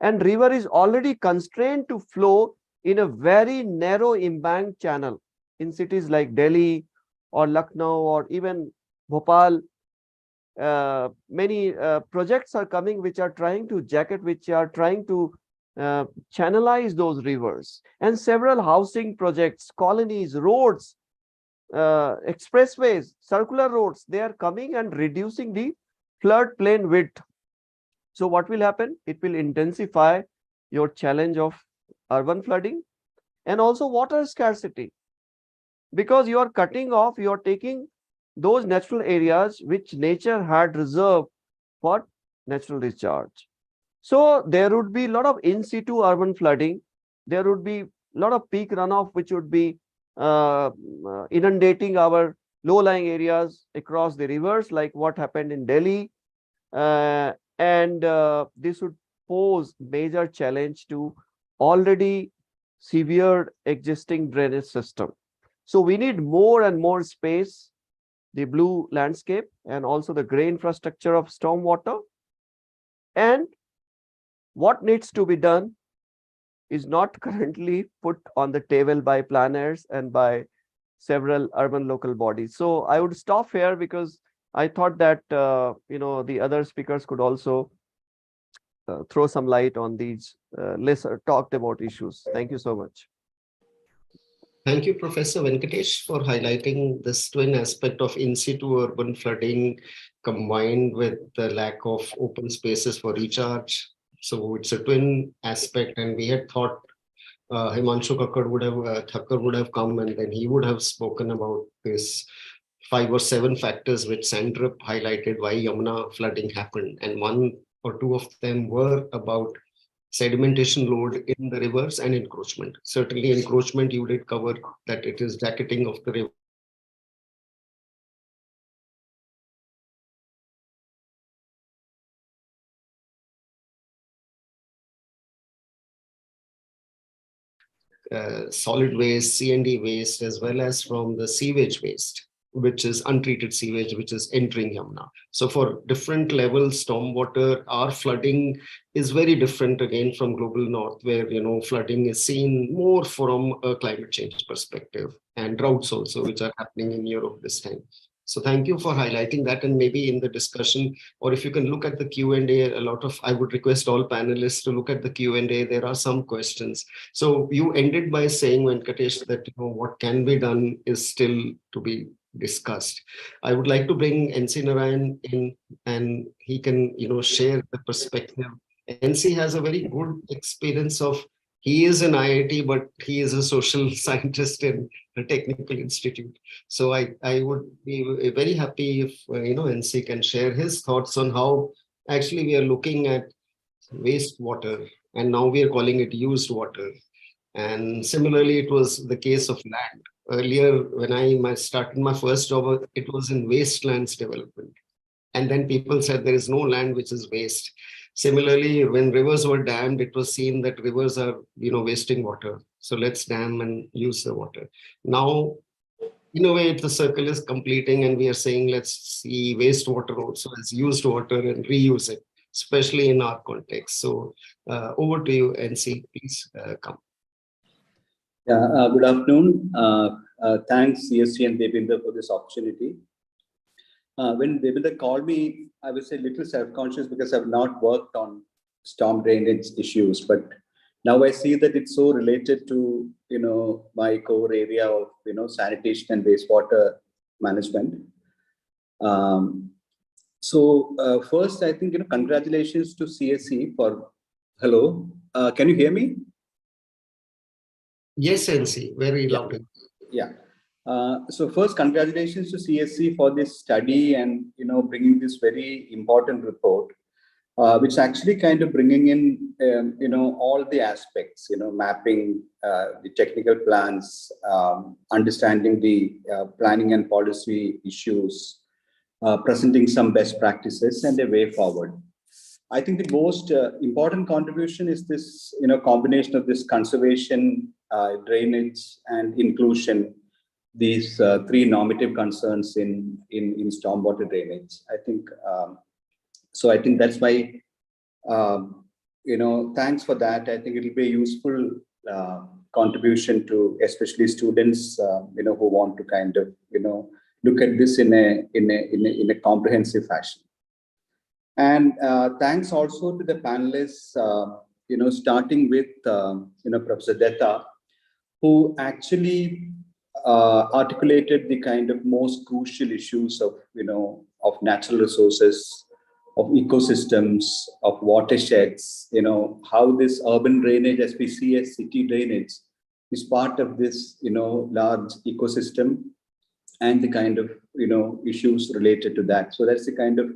and river is already constrained to flow in a very narrow embanked channel in cities like Delhi or Lucknow or even Bhopal. Many projects are coming which are trying to jacket, which are trying to channelize those rivers, and several housing projects, colonies, roads, expressways, circular roads, they are coming and reducing the floodplain width. So what will happen? It will intensify your challenge of urban flooding and also water scarcity, because you are cutting off, you are taking those natural areas which nature had reserved for natural discharge. So there would be a lot of in situ urban flooding. There would be a lot of peak runoff, which would be inundating our low-lying areas across the rivers, like what happened in Delhi. And this would pose major challenge to already severe existing drainage system. So we need more and more space, the blue landscape, and also the grey infrastructure of stormwater. And what needs to be done is not currently put on the table by planners and by several urban local bodies. So I would stop here because I thought that the other speakers could also throw some light on these talked about issues. Thank you so much. Thank you, Professor Venkatesh, for highlighting this twin aspect of in situ urban flooding combined with the lack of open spaces for recharge. So it's a twin aspect, and we had thought Himanshu Thakkar would have come, and then he would have spoken about this 5 or 7 factors which Sandrup highlighted why Yamuna flooding happened. And 1 or 2 of them were about sedimentation load in the rivers and encroachment. Certainly encroachment, you did cover that it is jacketing of the river. Solid waste, C&D waste, as well as from the sewage waste, which is untreated sewage, which is entering Yamuna. So for different levels, stormwater, our flooding is very different again from global north, where flooding is seen more from a climate change perspective, and droughts also, which are happening in Europe this time. So thank you for highlighting that, and maybe in the discussion, or if you can look at the Q&A, I would request all panelists to look at the Q&A. There are some questions. So you ended by saying, Venkatesh, that what can be done is still to be discussed. I would like to bring NC Narayan in, and he can share the perspective. NC has a very good experience of, he is an IIT, but he is a social scientist in a technical institute. So I would be very happy if NC can share his thoughts on how actually we are looking at wastewater, and now we are calling it used water. And similarly, it was the case of land. Earlier, when I started my first job, it was in wastelands development. And then people said there is no land which is waste. Similarly, when rivers were dammed, it was seen that rivers are, wasting water. So let's dam and use the water. Now, in a way, the circle is completing, and we are saying, let's see wastewater also as used water and reuse it, especially in our context. So over to you, NC, please come. Yeah, good afternoon. Thanks, CSE and Devinder, for this opportunity. When Devinder called me, I was a little self-conscious because I've not worked on storm drainage issues, but now I see that it's so related to, my core area of, sanitation and wastewater management. First, I think, congratulations to CSE for, hello, can you hear me? Yes, NC, very loud. Yeah. So first, congratulations to CSE for this study and bringing this very important report, which actually kind of bringing in all the aspects, mapping the technical plans, understanding the planning and policy issues, presenting some best practices and a way forward. I think the most important contribution is this combination of this conservation, drainage, and inclusion. These 3 normative concerns in stormwater drainage. I think so. I think that's why thanks for that. I think it will be a useful contribution to especially students who want to kind of look at this in a comprehensive fashion. And thanks also to the panelists. Starting with Professor Dutta, who actually articulated the kind of most crucial issues of natural resources of ecosystems, of watersheds, how this urban drainage, as we see as city drainage, is part of this, large ecosystem and the kind of, issues related to that. So that's the kind of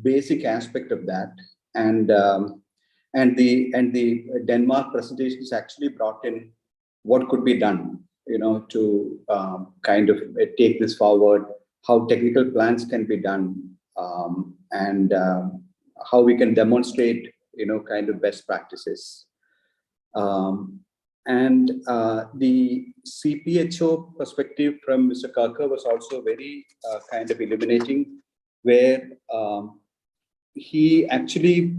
basic aspect of that. And the Denmark presentation is actually brought in what could be done, to kind of take this forward, how technical plans can be done, and how we can demonstrate, kind of best practices. And the CPHO perspective from Mr. Karkar was also very kind of illuminating, where he actually,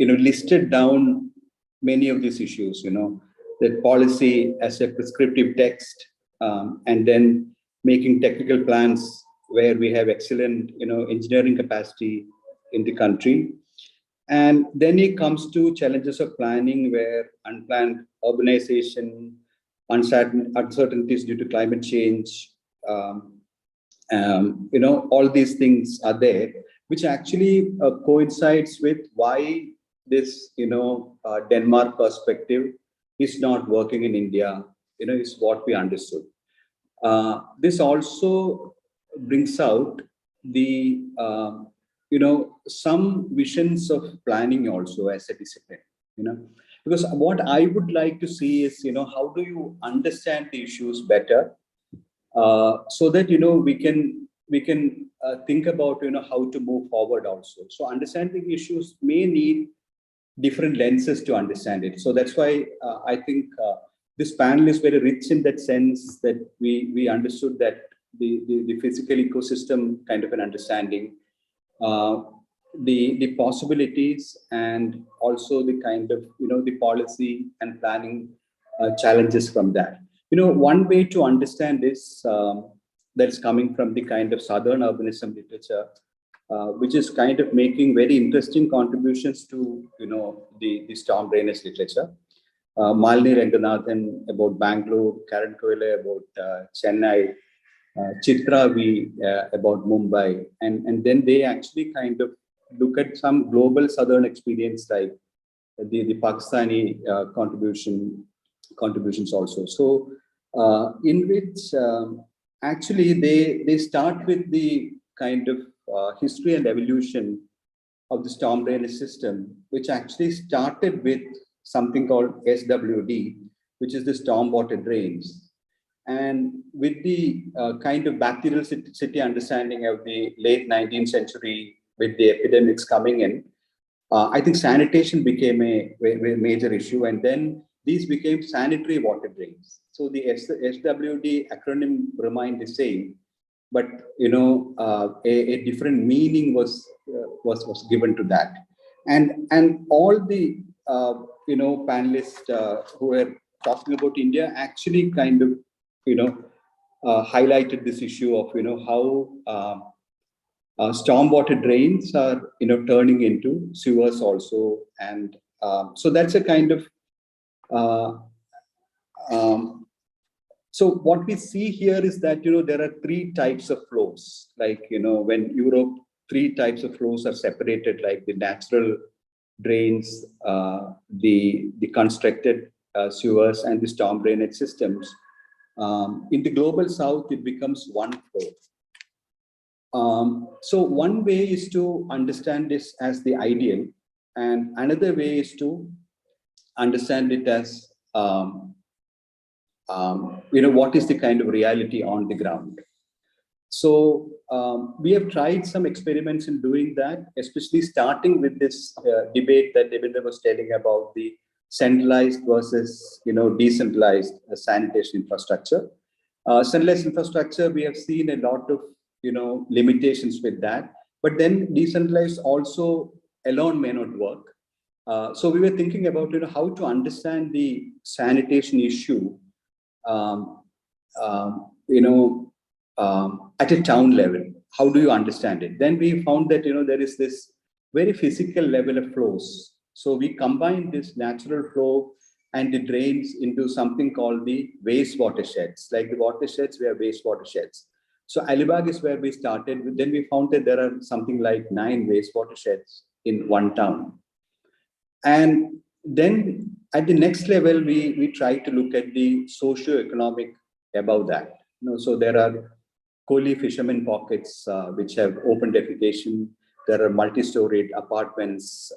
listed down many of these issues, that policy as a prescriptive text, and then making technical plans where we have excellent, engineering capacity in the country. And then it comes to challenges of planning, where unplanned urbanization, uncertainties due to climate change, all these things are there, which actually coincides with why this, Denmark perspective is not working in India, is what we understood. This also brings out the, some visions of planning also as a discipline, because what I would like to see is, how do you understand the issues better, so that, we can think about, how to move forward also. So understanding issues may need different lenses to understand it. So that's why I think this panel is very rich in that sense, that we understood that the physical ecosystem kind of an understanding, the possibilities, and also the kind of, the policy and planning challenges from that. One way to understand this, that's coming from the kind of Southern urbanism literature, which is kind of making very interesting contributions to, the storm drainage literature. Malini Ranganathan about Bangalore, Karen Koile about Chennai, Chitra V about Mumbai, and then they actually kind of look at some global Southern experience, like the Pakistani contributions also. So in which actually they start with the kind of history and evolution of the storm drainage system, which actually started with something called SWD, which is the stormwater drains. And with the kind of bacterial city understanding of the late 19th century, with the epidemics coming in, I think sanitation became a major issue, and then these became sanitary water drains. So the SWD acronym remained the same, but a different meaning was given to that, and all the panelists who were talking about India actually kind of highlighted this issue of how stormwater drains are turning into sewers also, and so that's a kind of so what we see here is that there are three types of flows, like when Europe, three types of flows are separated, like the natural drains, the constructed sewers, and the storm drainage systems. In the global south, it becomes one flow. So one way is to understand this as the ideal, and another way is to understand it as what is the kind of reality on the ground. So we have tried some experiments in doing that, especially starting with this debate that Devendra was telling about the centralized versus decentralized sanitation infrastructure. Centralized infrastructure, we have seen a lot of limitations with that, but then decentralized also alone may not work. So we were thinking about how to understand the sanitation issue at a town level. How do you understand it? Then we found that there is this very physical level of flows. So we combined this natural flow and the drains into something called the waste watersheds. Like the watersheds, we have waste watersheds. So Alibag is where we started. Then we found that there are something like 9 wastewater sheds in one town. And then at the next level, we try to look at the socio-economic above that. So there are Kohli fishermen pockets which have open defecation. There are multi-storied apartments,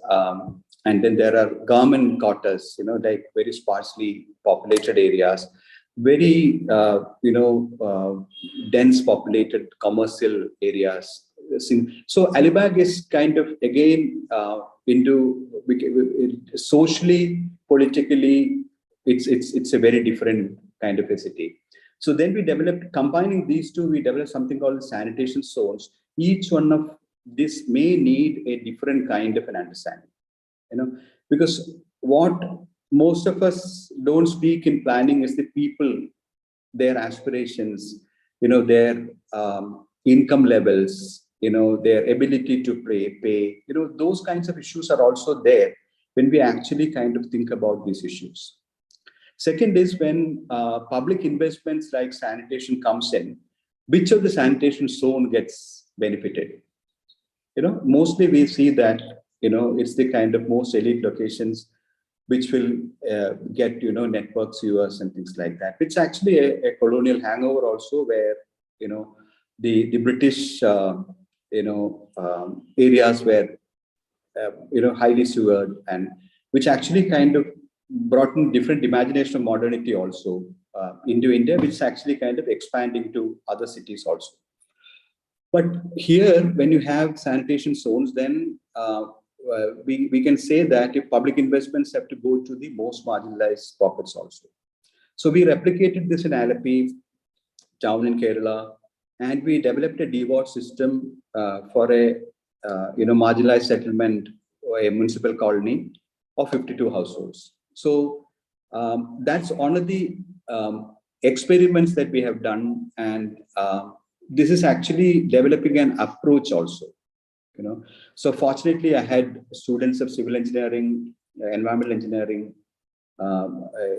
and then there are government quarters, like very sparsely populated areas, very dense populated commercial areas. So Alibag is kind of again socially, politically, it's a very different kind of a city. So then we developed, combining these two, we developed something called sanitation zones. Each one of this may need a different kind of an understanding, because what most of us don't speak in planning is the people, their aspirations, their income levels, their ability to pay, those kinds of issues are also there when we actually kind of think about these issues. Second is when public investments like sanitation comes in, which of the sanitation zone gets benefited? Mostly we see that, it's the kind of most elite locations which will get, network sewers and things like that. It's actually a colonial hangover also, where, the British, areas were, highly sewered, and which actually kind of brought in different imagination of modernity also into India, which is actually kind of expanding to other cities also. But here, when you have sanitation zones, then we can say that if public investments have to go to the most marginalized pockets also. So we replicated this in Alleppey town in Kerala, and we developed a DWAT system for a marginalized settlement or a municipal colony of 52 households. So that's one of the experiments that we have done, and this is actually developing an approach also. So fortunately, I had students of civil engineering, environmental engineering,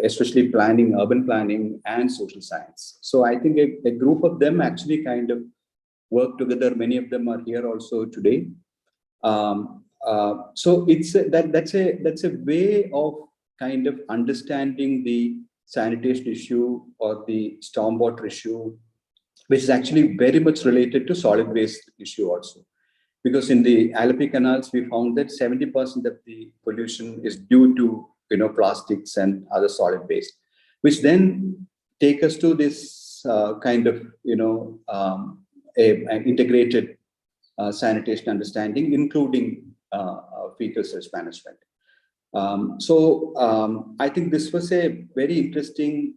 especially planning, urban planning, and social science. So I think a group of them actually kind of work together. Many of them are here also today. So it's that's a way of kind of understanding the sanitation issue or the stormwater issue, which is actually very much related to solid waste issue also. Because in the Alleppey canals, we found that 70% of the pollution is due to plastics and other solid waste, which then take us to this kind of an integrated sanitation understanding, including fecal sewage management. I think this was a very interesting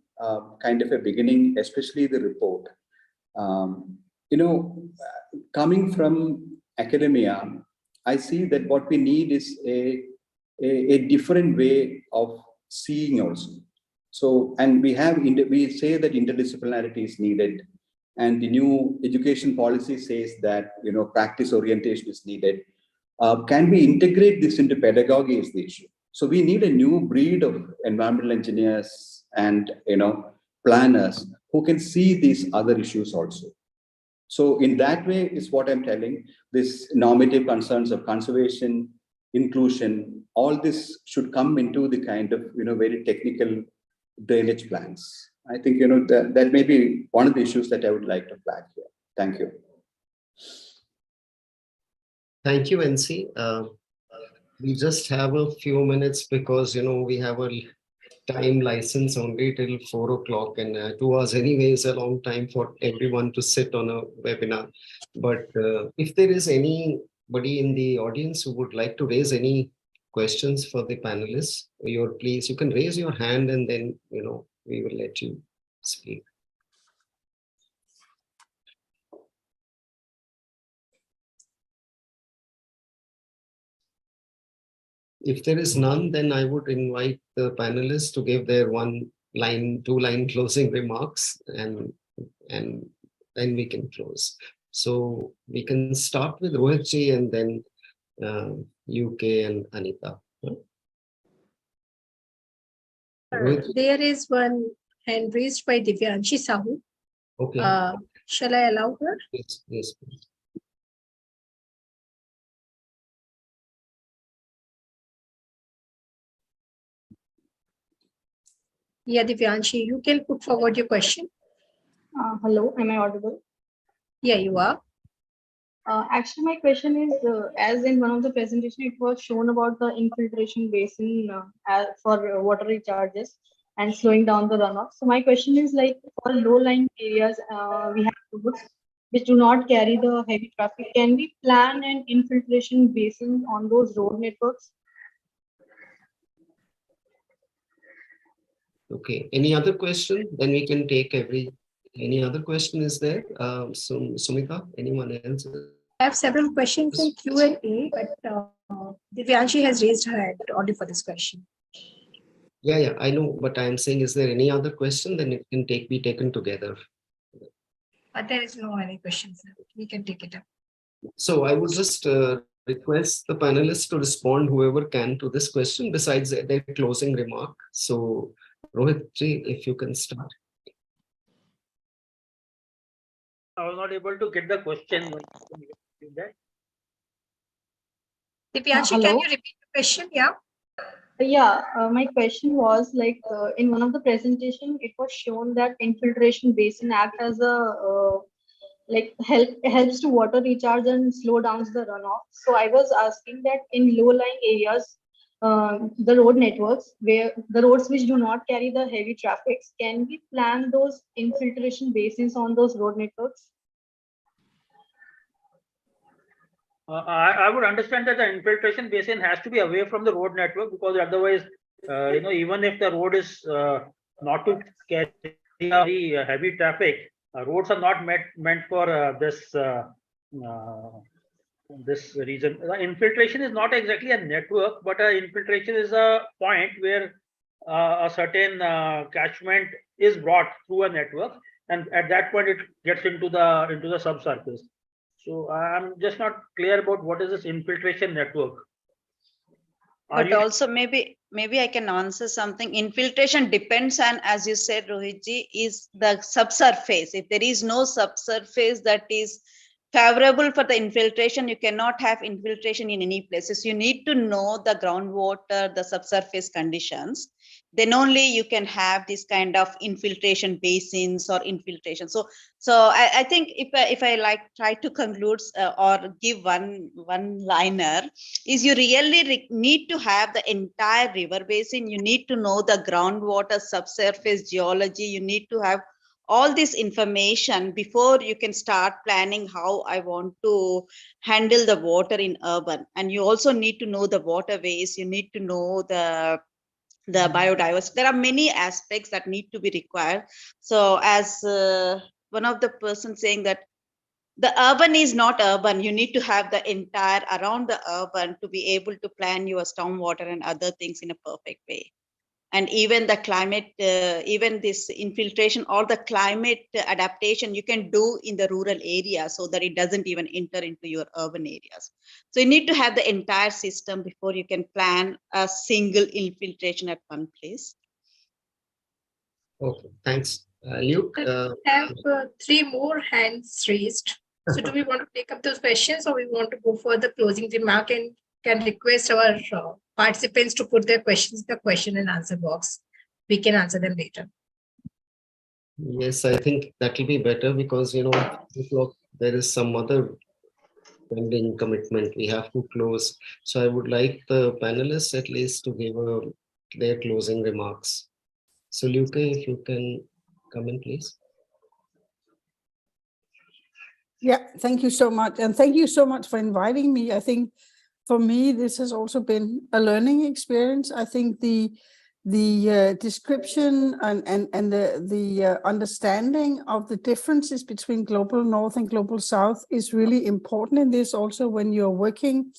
kind of a beginning, especially the report. Coming from academia, I see that what we need is a different way of seeing also. So, and we say that interdisciplinarity is needed, and the new education policy says that practice orientation is needed. Can we integrate this into pedagogy is the issue. So we need a new breed of environmental engineers and planners who can see these other issues also. So in that way is what I'm telling, this normative concerns of conservation, inclusion, all this should come into the kind of very technical drainage plans. I think that may be one of the issues that I would like to flag here. Thank you. Thank you, NC. We just have a few minutes because we have a time license only till 4 o'clock, and 2 hours anyway is a long time for everyone to sit on a webinar. But if there is anybody in the audience who would like to raise any questions for the panelists, please, you can raise your hand, and then we will let you speak. If there is none, then I would invite the panelists to give their 2-line closing remarks, and then we can close. So we can start with Rohitji and then UK and Anita. There is one hand raised by Divyanshi Sahu. Okay. Shall I allow her? Yes, yes, please. Yeah, Divyanshi, you can put forward your question. Hello, am I audible? Yeah, you are. Actually, my question is, as in one of the presentation, it was shown about the infiltration basin for water recharges and slowing down the runoff. So my question is, like, for low-lying areas, we have roads which do not carry the heavy traffic. Can we plan an infiltration basin on those road networks? Okay, any other question? Then we can take any other question is there? So Sumita, anyone else? I have several questions in Q&A, but Divyanshi has raised her hand only for this question. Yeah, I know, but I'm saying, is there any other question? Then it can be taken together. But there is no any questions. We can take it up. So I would just request the panelists to respond, whoever can, to this question besides their closing remark. So Rohit ji, if you can start. I was not able to get the question. Divyanshi, Hello? can you repeat the question? Yeah. Yeah, my question was like in one of the presentation, it was shown that infiltration basin act as a like helps to water recharge and slow down the runoff. So I was asking that in low-lying areas, the road networks where the roads which do not carry the heavy traffics, can we plan those infiltration basins on those road networks? I would understand that the infiltration basin has to be away from the road network, because otherwise, even if the road is not to carry the heavy traffic, roads are not meant for this reason. Infiltration is not exactly a network, but infiltration is a point where a certain catchment is brought through a network, and at that point it gets into the subsurface. So I'm just not clear about what is this infiltration network. But also maybe I can answer something. Infiltration depends on, as you said, Rohitji, is the subsurface. If there is no subsurface that is favorable for the infiltration, you cannot have infiltration in any places. You need to know the groundwater, the subsurface conditions. Then only you can have this kind of infiltration basins or infiltration. So I think if I like try to conclude or give one liner, is you really need to have the entire river basin. You need to know the groundwater, subsurface geology. You need to have all this information before you can start planning how I want to handle the water in urban. And you also need to know the waterways. You need to know the biodiversity. There are many aspects that need to be required. So as one of the persons saying that the urban is not urban, you need to have the entire around the urban to be able to plan your stormwater and other things in a perfect way. And even the climate, even this infiltration or the climate adaptation you can do in the rural area so that it doesn't even enter into your urban areas. So you need to have the entire system before you can plan a single infiltration at one place. Okay, thanks. Luke? I have 3 more hands raised. So do we want to take up those questions, or we want to go for the closing remark and can request our participants to put their questions in the question and answer box? We can answer them later. Yes, I think that will be better because, there is some other pending commitment we have to close. So I would like the panelists at least to give their closing remarks. So Luke, if you can come in, please. Yeah, thank you so much. And thank you so much for inviting me. I think for me, this has also been a learning experience. I think the description and the understanding of the differences between global north and global south is really important in this also when you're working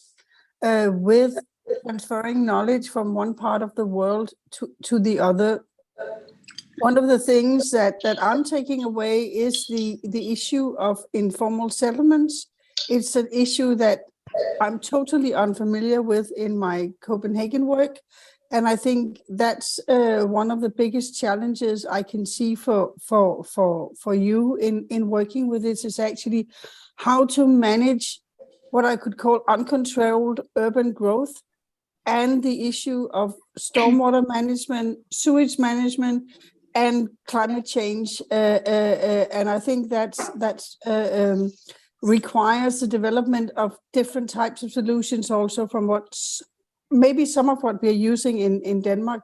with transferring knowledge from one part of the world to the other. One of the things that I'm taking away is the issue of informal settlements. It's an issue that I'm totally unfamiliar with in my Copenhagen work. And I think that's one of the biggest challenges I can see for you in working with this, is actually how to manage what I could call uncontrolled urban growth and the issue of stormwater management, sewage management, and climate change. And I think that's requires the development of different types of solutions also from what's maybe some of what we're using in Denmark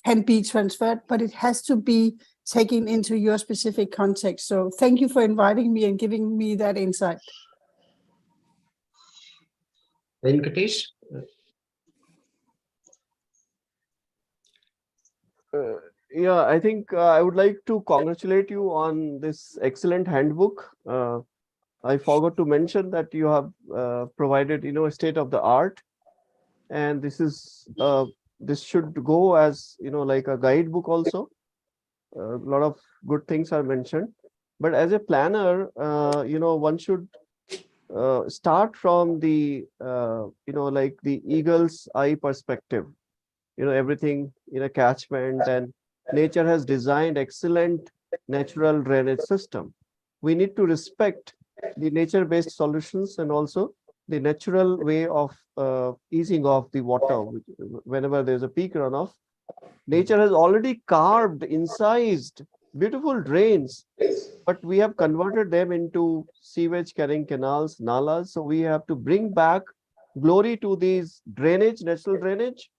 can be transferred, but it has to be taken into your specific context. So thank you for inviting me and giving me that insight. Venkatesh? Yeah, I think I would like to congratulate you on this excellent handbook. I forgot to mention that you have provided, a state of the art, and this should go as, like a guidebook also. A lot of good things are mentioned, but as a planner, one should start from the, like the eagle's eye perspective. Everything in a catchment, and nature has designed excellent natural drainage system. We need to respect the nature-based solutions and also the natural way of easing off the water. Whenever there's a peak runoff, nature has already carved, incised beautiful drains, but we have converted them into sewage carrying canals, nalas. So we have to bring back glory to these drainage, natural drainage,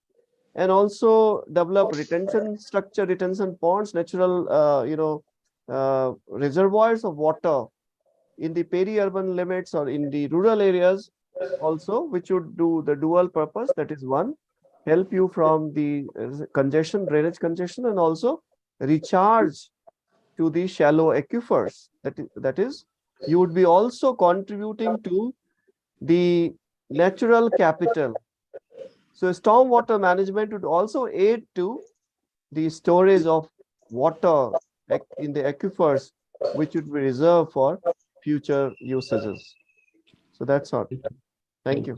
and also develop retention structure, retention ponds, natural, reservoirs of water in the peri-urban limits or in the rural areas also, which would do the dual purpose. That is one, help you from the congestion, drainage congestion, and also recharge to the shallow aquifers. That is, you would be also contributing to the natural capital. So stormwater management would also aid to the storage of water in the aquifers, which would be reserved for future usages. So that's all. Thank you.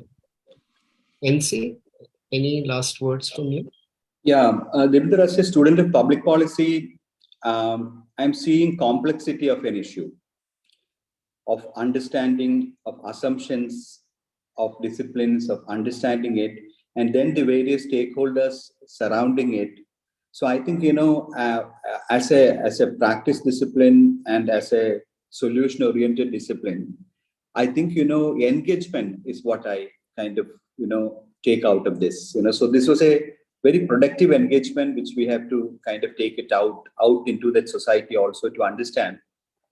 NC, any last words from you? Yeah, Devendra, as a student of public policy, I'm seeing complexity of an issue, of understanding, of assumptions, of disciplines, of understanding it, and then the various stakeholders surrounding it. So I think, as a practice discipline and as a solution-oriented discipline, I think, engagement is what I kind of, take out of this. So this was a very productive engagement, which we have to kind of take it out into that society also, to understand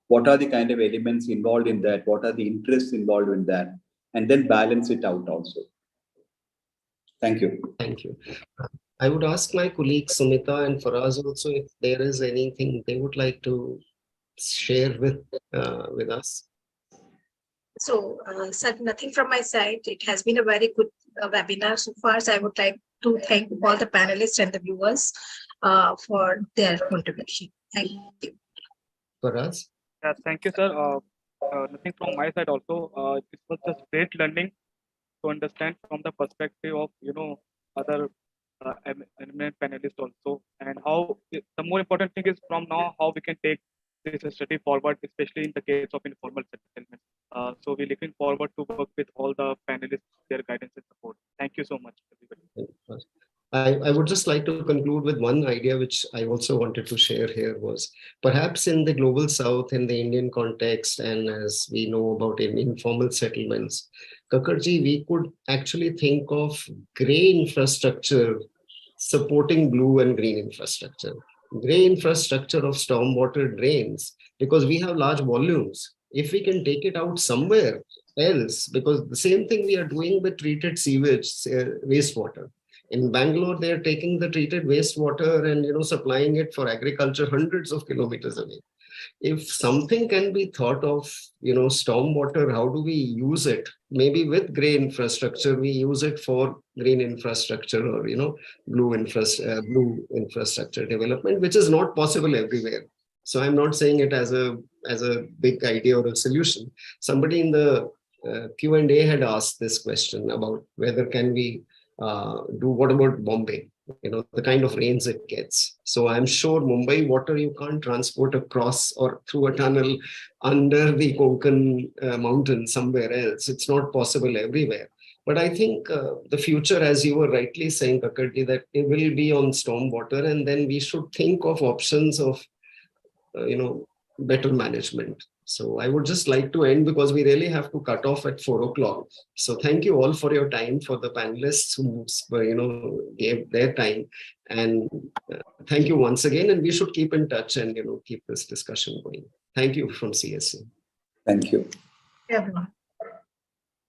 what are the kind of elements involved in that, what are the interests involved in that, and then balance it out also. Thank you. Thank you. I would ask my colleagues Sumita and Faraz also if there is anything they would like to share with us. So, sir, nothing from my side. It has been a very good webinar so far. So I would like to thank all the panelists and the viewers for their contribution. Thank you. Faraz? Yeah, thank you, sir. Nothing from my side also. It was just great learning to understand from the perspective of, other eminent panelists also, and how the more important thing is from now how we can take this study forward, especially in the case of informal settlement. So we're looking forward to work with all the panelists, their guidance and support. Thank you so much, everybody. I would just like to conclude with one idea which I also wanted to share here was perhaps in the global south, in the Indian context, and as we know about informal settlements, Kakarji, we could actually think of gray infrastructure supporting blue and green infrastructure. Gray infrastructure of stormwater drains, because we have large volumes. If we can take it out somewhere else, because the same thing we are doing with treated sewage, wastewater. In Bangalore, they are taking the treated wastewater and supplying it for agriculture hundreds of kilometers away. If something can be thought of, stormwater, how do we use it? Maybe with gray infrastructure, we use it for green infrastructure or blue infrastructure development, which is not possible everywhere. So I'm not saying it as a big idea or a solution. Somebody in the Q&A had asked this question about whether can we do what about Bombay? the kind of rains it gets. So I'm sure Mumbai water you can't transport across or through a tunnel under the Konkan mountain somewhere else. It's not possible everywhere. But I think the future, as you were rightly saying, Kakardi, that it will be on stormwater, and then we should think of options of, better management. So I would just like to end because we really have to cut off at 4 o'clock. So thank you all for your time, for the panelists who, gave their time. And thank you once again. And we should keep in touch and, keep this discussion going. Thank you from CSE. Thank you. Everyone.